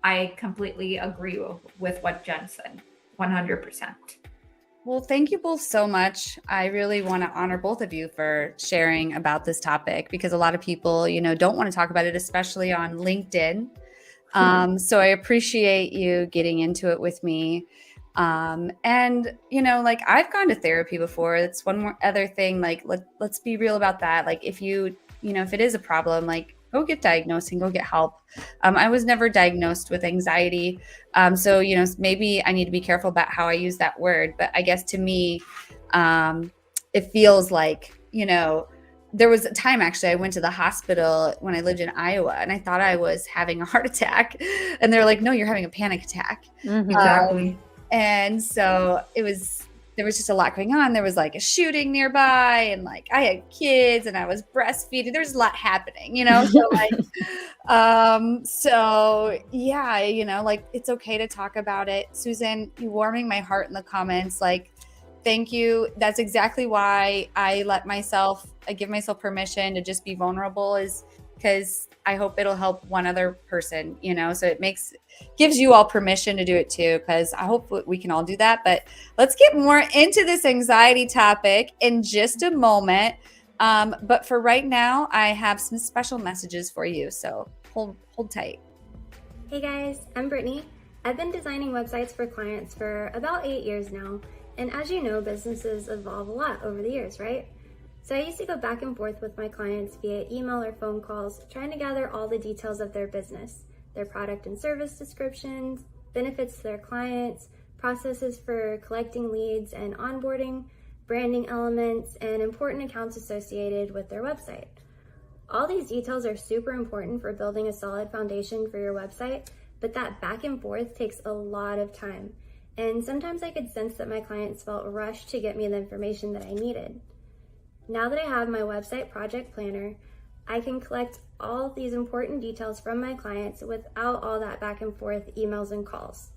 I completely agree with what Jen said, 100%. Well, thank you both so much. I really want to honor both of you for sharing about this topic, because a lot of people, don't want to talk about it, especially on LinkedIn. So I appreciate you getting into it with me. And, I've gone to therapy before. That's one more other thing. Let's be real about that. If if it is a problem, go get diagnosed and go get help. I was never diagnosed with anxiety. So, maybe I need to be careful about how I use that word. But I guess to me, it feels there was a time actually I went to the hospital when I lived in Iowa, and I thought I was having a heart attack. And they're like, no, you're having a panic attack. Mm-hmm. Exactly. And so there was just a lot going on. There was a shooting nearby, and I had kids and I was breastfeeding. There's a lot happening, So yeah, it's okay to talk about it. Susan, you warming my heart in the comments. Thank you. That's exactly why I give myself permission to just be vulnerable, is because I hope it'll help one other person, so it gives you all permission to do it too, because I hope we can all do that. But let's get more into this anxiety topic in just a moment. But for right now, I have some special messages for you. So hold tight. Hey guys, I'm Brittany. I've been designing websites for clients for about 8 years now, and as you know, businesses evolve a lot over the years, right? So I used to go back and forth with my clients via email or phone calls, trying to gather all the details of their business, their product and service descriptions, benefits to their clients, processes for collecting leads and onboarding, branding elements, and important accounts associated with their website. All these details are super important for building a solid foundation for your website, but that back and forth takes a lot of time. And sometimes I could sense that my clients felt rushed to get me the information that I needed. Now that I have my website project planner, I can collect all these important details from my clients without all that back and forth emails and calls.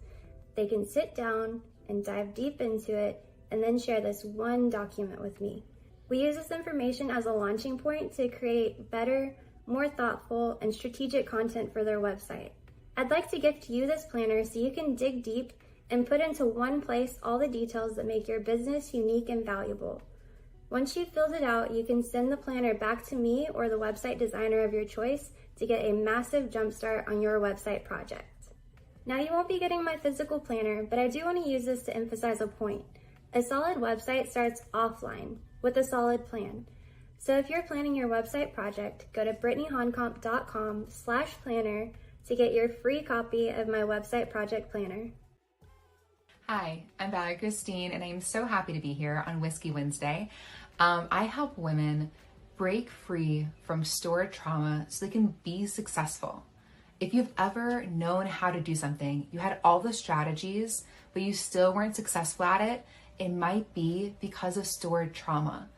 They can sit down and dive deep into it and then share this one document with me. We use this information as a launching point to create better, more thoughtful, and strategic content for their website. I'd like to gift you this planner so you can dig deep and put into one place all the details that make your business unique and valuable. Once you've filled it out, you can send the planner back to me or the website designer of your choice to get a massive jumpstart on your website project. Now you won't be getting my physical planner, but I do want to use this to emphasize a point. A solid website starts offline with a solid plan. So if you're planning your website project, go to brittanyhoncomp.com/planner to get your free copy of my website project planner. Hi, I'm Valerie Christine, and I'm so happy to be here on Whiskey Wednesday. I help women break free from stored trauma so they can be successful. If you've ever known how to do something, you had all the strategies, but you still weren't successful at it, it might be because of stored trauma.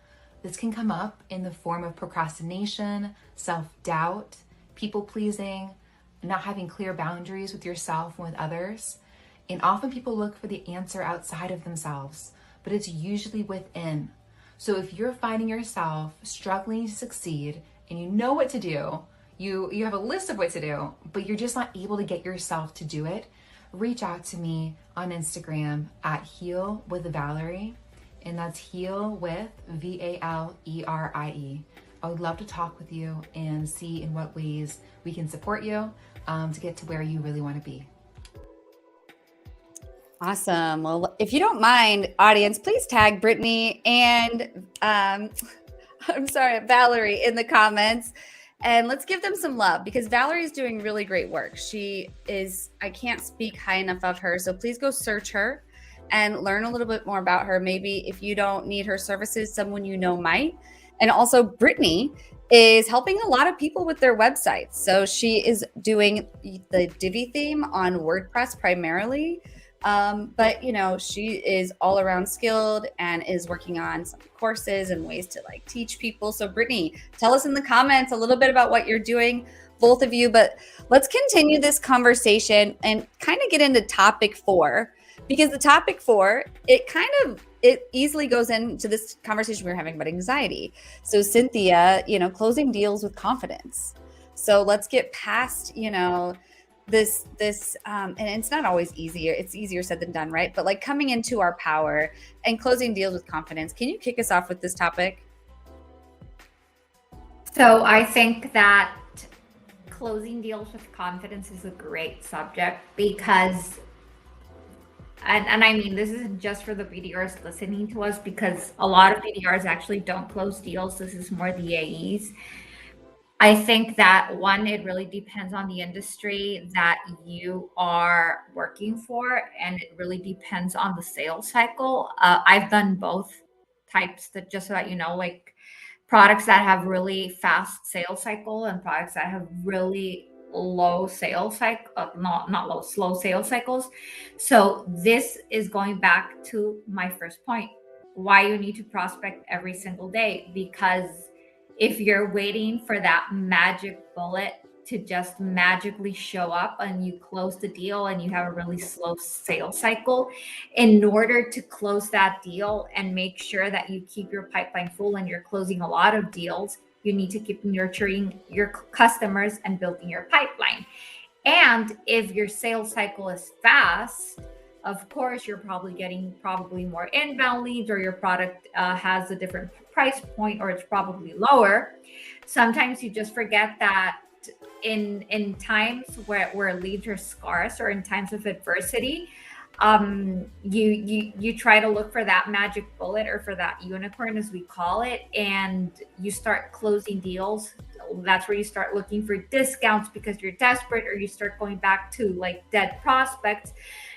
This can come up in the form of procrastination, self-doubt, people-pleasing, not having clear boundaries with yourself and with others. And often people look for the answer outside of themselves, but it's usually within. So if you're finding yourself struggling to succeed and you know what to do, you have a list of what to do, but you're just not able to get yourself to do it, reach out to me on Instagram at Heal with Valerie, and that's Heal with Valerie. I would love to talk with you and see in what ways we can support you to get to where you really want to be. Awesome. Well, if you don't mind, audience, please tag Brittany and Valerie in the comments. And let's give them some love because Valerie is doing really great work. She is, I can't speak high enough of her. So please go search her and learn a little bit more about her. Maybe if you don't need her services, someone you know might. And also Brittany is helping a lot of people with their websites. So she is doing the Divi theme on WordPress primarily. But you know, she is all around skilled and is working on some courses and ways to like teach people. So Brittany, tell us in the comments a little bit about what you're doing, both of you, but let's continue this conversation and kind of get into topic 4, because the topic 4, it easily goes into this conversation we were having about anxiety. So Cynthia, you know, closing deals with confidence. So let's get past, you know, this and it's not always easier. It's easier said than done, right? But like coming into our power and closing deals with confidence. Can you kick us off with this topic? So I think that closing deals with confidence is a great subject because, and I mean, this isn't just for the BDRs listening to us, because a lot of BDRs actually don't close deals. This is more the AEs. I think that one, it really depends on the industry that you are working for, and it really depends on the sales cycle. I've done both types, that just so that you know, like products that have really fast sales cycle and products that have really low sales cycle, slow sales cycles. So this is going back to my first point, why you need to prospect every single day, because if you're waiting for that magic bullet to just magically show up and you close the deal and you have a really slow sales cycle, in order to close that deal and make sure that you keep your pipeline full and you're closing a lot of deals, you need to keep nurturing your customers and building your pipeline. And if your sales cycle is fast, of course, you're probably getting more inbound leads, or your product has a different price point, or it's probably lower. Sometimes you just forget that in times where leads are scarce or in times of adversity, you try to look for that magic bullet or for that unicorn, as we call it, and you start closing deals. That's where you start looking for discounts because you're desperate, or you start going back to like dead prospects,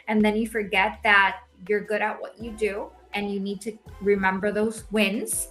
and then you forget that you're good at what you do, and you need to remember those wins,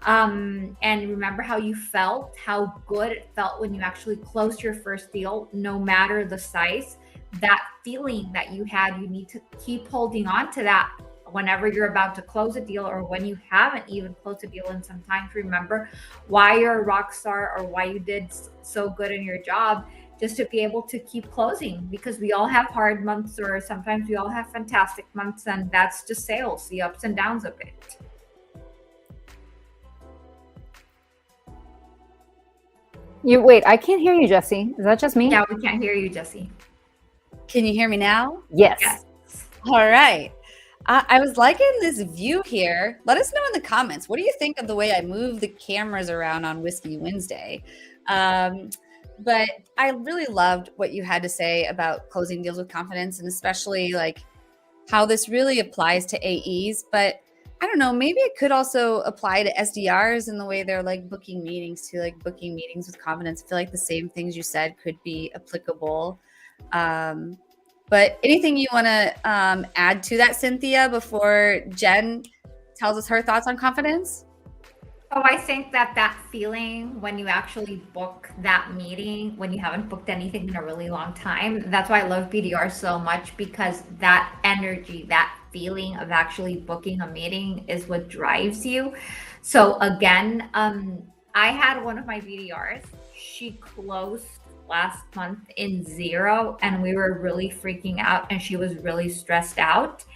and remember how you felt, how good it felt when you actually closed your first deal, no matter the size. That feeling that you had, you need to keep holding on to that whenever you're about to close a deal, or when you haven't even closed a deal. And sometimes remember why you're a rock star or why you did so good in your job, just to be able to keep closing, because we all have hard months, or sometimes we all have fantastic months, and that's just sales, the ups and downs of it. Wait, I can't hear you, Jesse. Is that just me? Yeah, we can't hear you, Jesse. Can you hear me now? Yes. All right. I was liking this view here. Let us know in the comments. What do you think of the way I move the cameras around on Whiskey Wednesday? But I really loved what you had to say about closing deals with confidence, and especially like how this really applies to AEs. But I don't know, maybe it could also apply to SDRs in the way they're like booking meetings too, like booking meetings with confidence. I feel like the same things you said could be applicable. But anything you want to add to that, Cynthia, before Jen tells us her thoughts on confidence? Oh, I think that feeling when you actually book that meeting, when you haven't booked anything in a really long time, that's why I love BDR so much, because that energy, that feeling of actually booking a meeting is what drives you. So again, I had one of my BDRs, she closed last month in 0, and we were really freaking out, and she was really stressed out.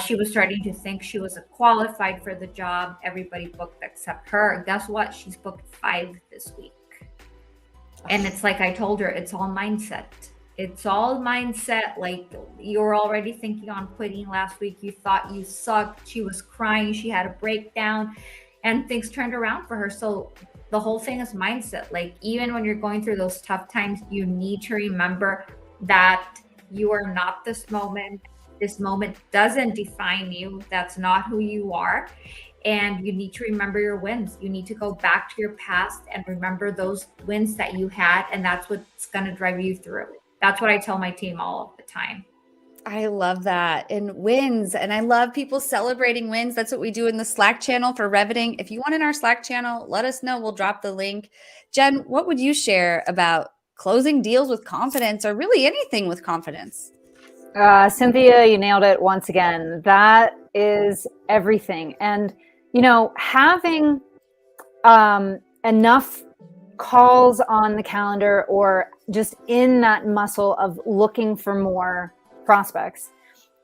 She was starting to think she wasn't qualified for the job. Everybody booked except her. Guess what? She's booked 5 this week. And it's like I told her, it's all mindset. It's all mindset. Like, you were already thinking on quitting last week. You thought you sucked. She was crying. She had a breakdown, and things turned around for her. So the whole thing is mindset. Like, even when you're going through those tough times, you need to remember that you are not this moment. This moment doesn't define you. That's not who you are. And you need to remember your wins. You need to go back to your past and remember those wins that you had. And that's what's going to drive you through. That's what I tell my team all of the time. I love that. And wins. And I love people celebrating wins. That's what we do in the Slack channel for Reviting. If you want in our Slack channel, let us know. We'll drop the link. Jen, what would you share about closing deals with confidence, or really anything with confidence? Cynthia, you nailed it once again. That is everything. And, having enough calls on the calendar, or just in that muscle of looking for more prospects,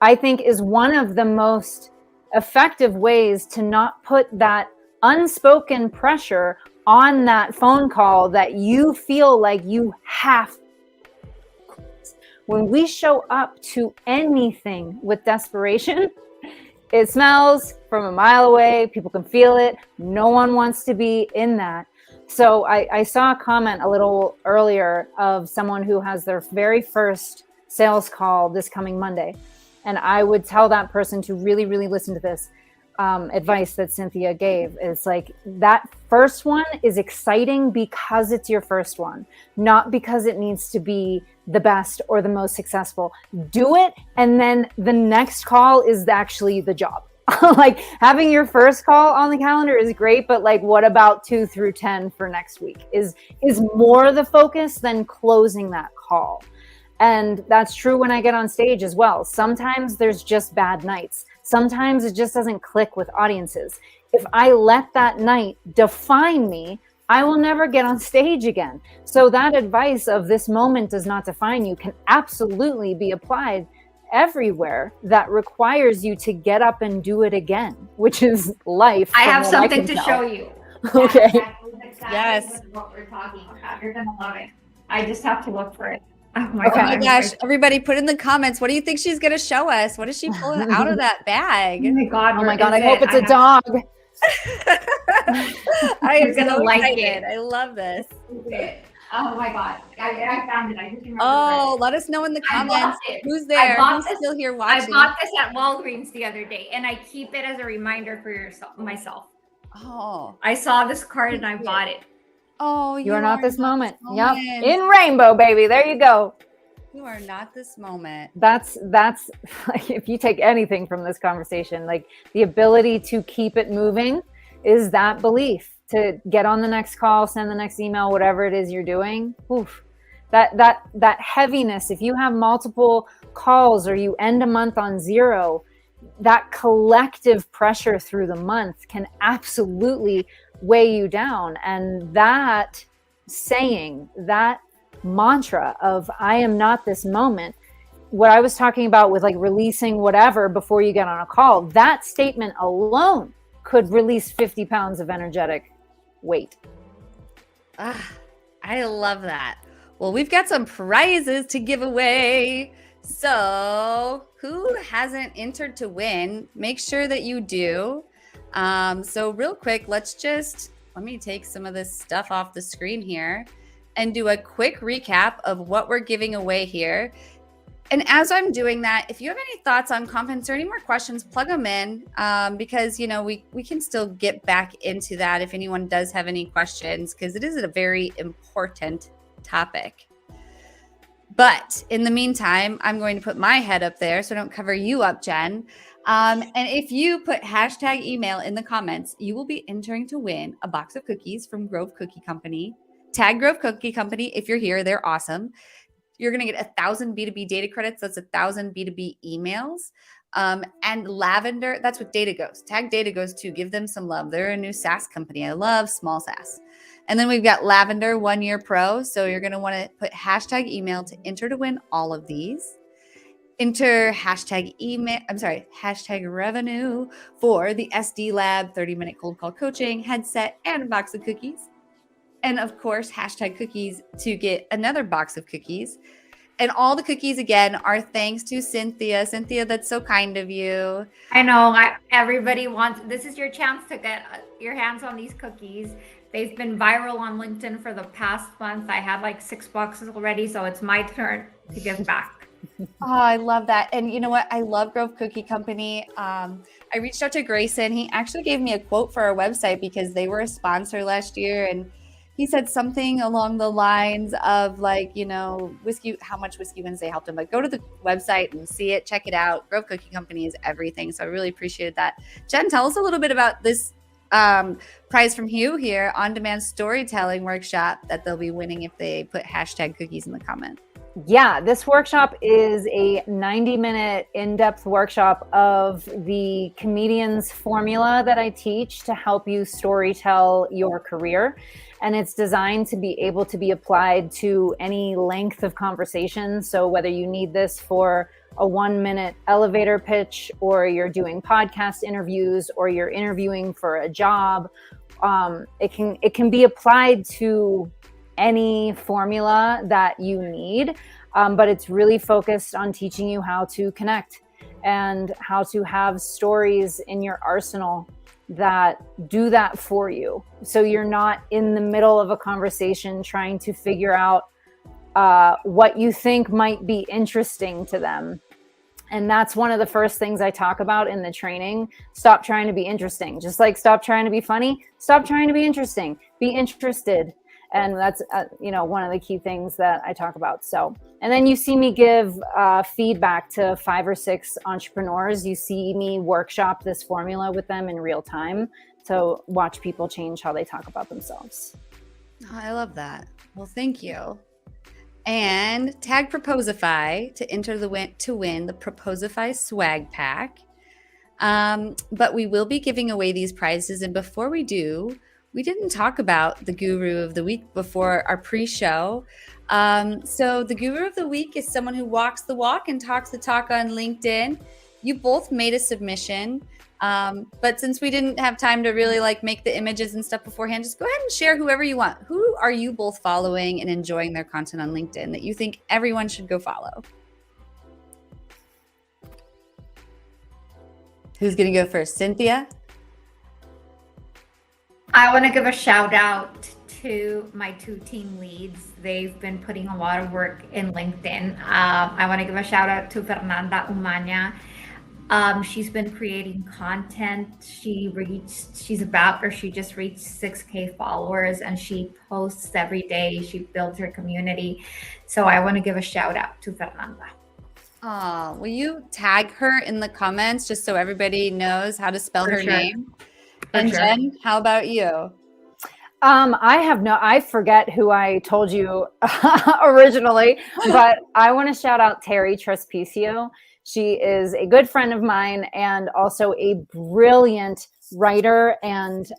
I think is one of the most effective ways to not put that unspoken pressure on that phone call that you feel like you have. When we show up to anything with desperation, it smells from a mile away. People can feel it. No one wants to be in that. So I saw a comment a little earlier of someone who has their very first sales call this coming Monday. And I would tell that person to really, really listen to this advice that Cynthia gave. It's like, that first one is exciting because it's your first one, not because it needs to be the best or the most successful. Do it, and then the next call is actually the job. Like, having your first call on the calendar is great, but like, what about 2 through 10 for next week is more the focus than closing that call. And that's true when I get on stage as well. Sometimes there's just bad nights. Sometimes it just doesn't click with audiences. If I let that night define me, I will never get on stage again. So that advice of this moment does not define you can absolutely be applied everywhere that requires you to get up and do it again, which is life. I have something to show you. Okay. Yes. What we're talking about. You're going to love it. I just have to look for it. Oh my gosh, everybody put in the comments, what do you think she's going to show us? What is she pulling out of that bag? Oh my God. I hope it's a dog. I am gonna so like excited. it. I love this. Oh my God. I found it. I just remember. Oh, let us know in the I bought comments it. who's I there, bought who's this. still here I watching. bought this at Walgreens the other day, and I keep it as a reminder for myself. Oh, I saw this card and I bought it. oh, You are not this moment. Yep. moment. In rainbow, baby. There you go. You are not this moment. That's like, if you take anything from this conversation, like the ability to keep it moving is that belief to get on the next call, send the next email, whatever it is you're doing. Oof. That heaviness, if you have multiple calls or you end a month on 0, that collective pressure through the month can absolutely weigh you down. And that saying, that mantra of I am not this moment, what I was talking about with like releasing whatever before you get on a call, that statement alone could release 50 pounds of energetic weight. I love that. Well, we've got some prizes to give away. So who hasn't entered to win? Make sure that you do. So real quick, let me take some of this stuff off the screen here and do a quick recap of what we're giving away here. And as I'm doing that, if you have any thoughts on comments or any more questions, plug them in, because, we can still get back into that if anyone does have any questions, because it is a very important topic. But in the meantime, I'm going to put my head up there so I don't cover you up, Jen. And if you put #email in the comments, you will be entering to win a box of cookies from Grove Cookie Company. Tag Grove Cookie Company if you're here. They're awesome. You're going to get 1,000 B2B data credits. That's 1,000 B2B emails. And Lavender, that's what Data goes. Tag Data goes too. Give them some love. They're a new SaaS company. I love small SaaS. And then we've got Lavender 1 Year Pro. So you're going to want to put #email to enter to win all of these. Enter hashtag revenue for the SD Lab 30-minute cold call coaching headset and a box of cookies. And of course, #cookies to get another box of cookies. And all the cookies, again, are thanks to Cynthia. Cynthia, that's so kind of you. I know. Everybody wants, this is your chance to get your hands on these cookies. They've been viral on LinkedIn for the past month. I have like 6 boxes already, so it's my turn to give back. Oh, I love that. And you know what? I love Grove Cookie Company. I reached out to Grayson. He actually gave me a quote for our website because they were a sponsor last year. And he said something along the lines of like, how much Whiskey Wednesday helped him. But go to the website and see it, check it out. Grove Cookie Company is everything. So I really appreciated that. Jen, tell us a little bit about this prize from Hugh here, on-demand storytelling workshop that they'll be winning if they put #cookies in the comment. Yeah, this workshop is a 90-minute in-depth workshop of the comedian's formula that I teach to help you storytell your career. And it's designed to be able to be applied to any length of conversation. So whether you need this for a 1-minute elevator pitch, or you're doing podcast interviews, or you're interviewing for a job, it can be applied to any formula that you need, but it's really focused on teaching you how to connect and how to have stories in your arsenal that do that for you. So you're not in the middle of a conversation trying to figure out what you think might be interesting to them. And that's one of the first things I talk about in the training. Stop trying to be interesting. Just like stop trying to be funny, stop trying to be interesting. Be interested. And that's, one of the key things that I talk about. So, and then you see me give feedback to 5 or 6 entrepreneurs. You see me workshop this formula with them in real time to watch people change how they talk about themselves. Oh, I love that. Well, thank you. And tag Proposify to enter to win the Proposify swag pack. But we will be giving away these prizes. And before we do, we didn't talk about the Guru of the Week before our pre-show. So the Guru of the Week is someone who walks the walk and talks the talk on LinkedIn. You both made a submission. But since we didn't have time to really make the images and stuff beforehand, just go ahead and share whoever you want. Who are you both following and enjoying their content on LinkedIn that you think everyone should go follow? Who's going to go first? Cynthia? I want to give a shout out to my two team leads. They've been putting a lot of work in LinkedIn. I want to give a shout out to Fernanda Umania. She's been creating content. She just reached 6K followers, and she posts every day. She builds her community. So I want to give a shout out to Fernanda. Will you tag her in the comments just so everybody knows how to spell her name? And Jen, how about you? I forget who I told you originally, but I want to shout out Terry Trespicio. She is a good friend of mine and also a brilliant writer and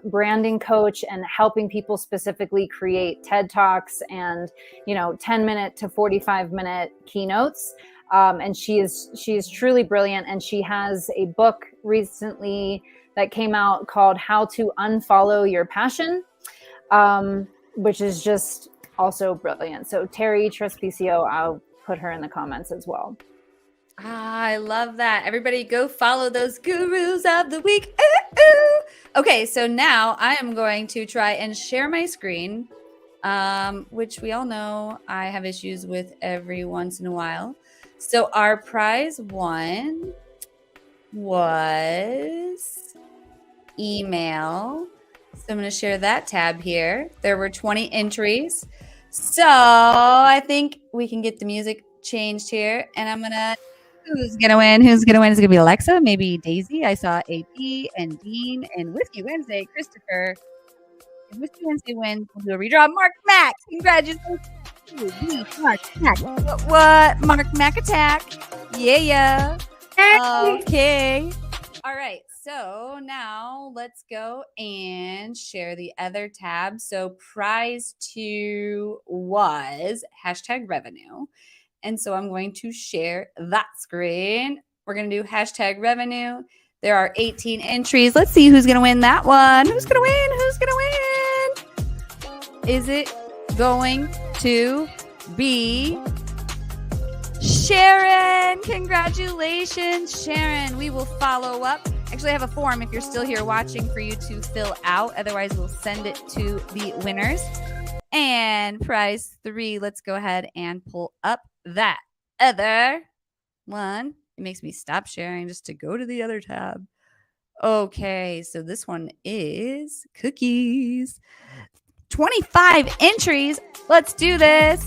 branding coach, and helping people specifically create TED Talks and 10-minute to 45-minute keynotes. And she is truly brilliant, and she has a book recently that came out called How to Unfollow Your Passion, which is just also brilliant. So Terry Trespicio, I'll put her in the comments as well. I love that. Everybody go follow those gurus of the week. Ooh, ooh. Okay, so now I am going to try and share my screen, which we all know I have issues with every once in a while. So our prize one was email. So I'm going to share that tab here. There were 20 entries. So I think we can get the music changed here. And I'm going to, who's going to win? Who's going to win? Is it going to be Alexa? Maybe Daisy? I saw AP and Dean and Whiskey Wednesday, Christopher. If Whiskey Wednesday wins, we'll do a redraw. Mark Mack. Congratulations. Mark Mack. What? Mark Mack attack. Yeah. Okay. All right. So now let's go and share the other tab. So prize 2 was #revenue. And so I'm going to share that screen. We're going to do #revenue. There are 18 entries. Let's see who's going to win that one. Who's going to win? Who's going to win? Is it going to be Sharon? Congratulations, Sharon. We will follow up. Actually, I have a form if you're still here watching for you to fill out. Otherwise, we'll send it to the winners. And prize 3, let's go ahead and pull up that other one. It makes me stop sharing just to go to the other tab. Okay, so this one is cookies. 25 entries. Let's do this.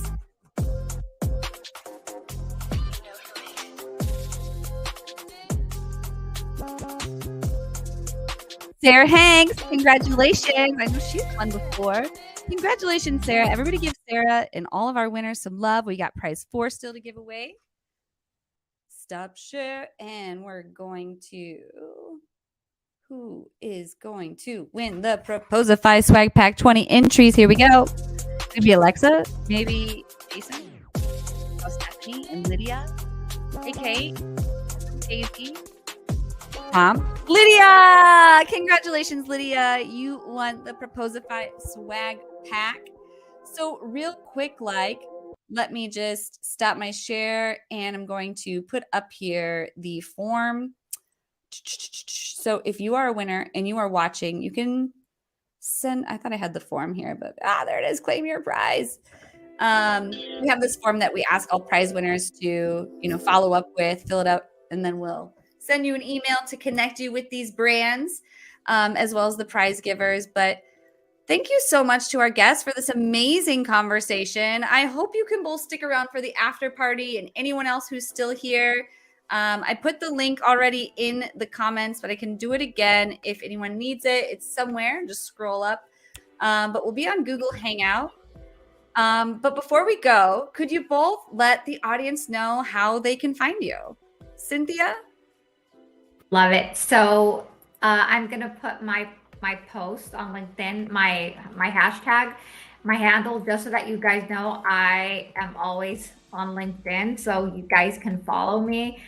Sarah Hanks, congratulations. I know she's won before. Congratulations, Sarah. Everybody give Sarah and all of our winners some love. We got prize 4 still to give away. Stop share. And we're going to, who is going to win the Proposify Swag Pack 20 entries? Here we go. Maybe Alexa, maybe Jason, Stephanie and Lydia. Hey, Kate, Daisy. Lydia! Congratulations, Lydia. You won the Proposify Swag Pack. So real quick, let me just stop my share, and I'm going to put up here the form. So if you are a winner and you are watching, you can send, I thought I had the form here, but there it is. Claim your prize. We have this form that we ask all prize winners to, follow up with, fill it out, and then we'll send you an email to connect you with these brands, as well as the prize givers. But thank you so much to our guests for this amazing conversation. I hope you can both stick around for the after party, and anyone else who's still here. I put the link already in the comments, but I can do it again if anyone needs it. It's somewhere. Just scroll up. But we'll be on Google Hangout. But before we go, could you both let the audience know how they can find you? Cynthia? Love it. So I'm going to put my post on LinkedIn, my hashtag, my handle, just so that you guys know I am always on LinkedIn, so you guys can follow me.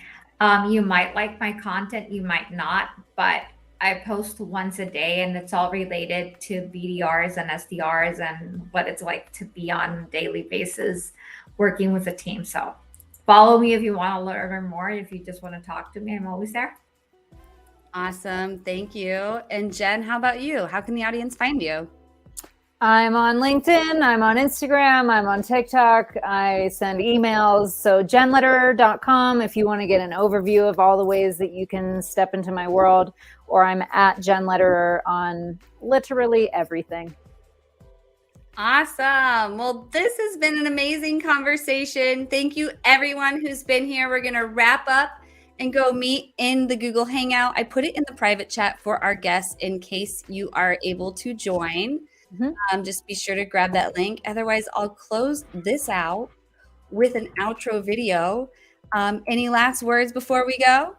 You might like my content, you might not, but I post once a day, and it's all related to BDRs and SDRs and what it's like to be on a daily basis working with a team. So follow me if you want to learn more. If you just want to talk to me, I'm always there. Awesome. Thank you. And Jen, how about you? How can the audience find you? I'm on LinkedIn, I'm on Instagram, I'm on TikTok, I send emails. So JennLEDERER.com if you want to get an overview of all the ways that you can step into my world, or I'm at JennLEDERER on literally everything. Awesome. Well, this has been an amazing conversation. Thank you, everyone who's been here. We're going to wrap up and go meet in the Google Hangout. I put it in the private chat for our guests in case you are able to join. Just be sure to grab that link. Otherwise, I'll close this out with an outro video. Any last words before we go?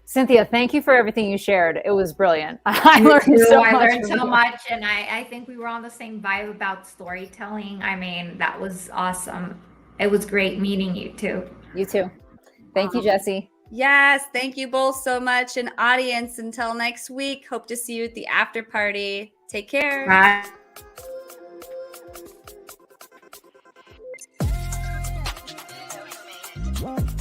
Cynthia, thank you for everything you shared. It was brilliant. I learned so much, and I think we were on the same vibe about storytelling. I mean, that was awesome. It was great meeting you too. You too. Thank you, Jessie. Yes, thank you both so much. And audience, until next week, hope to see you at the after party. Take care. Bye. Bye.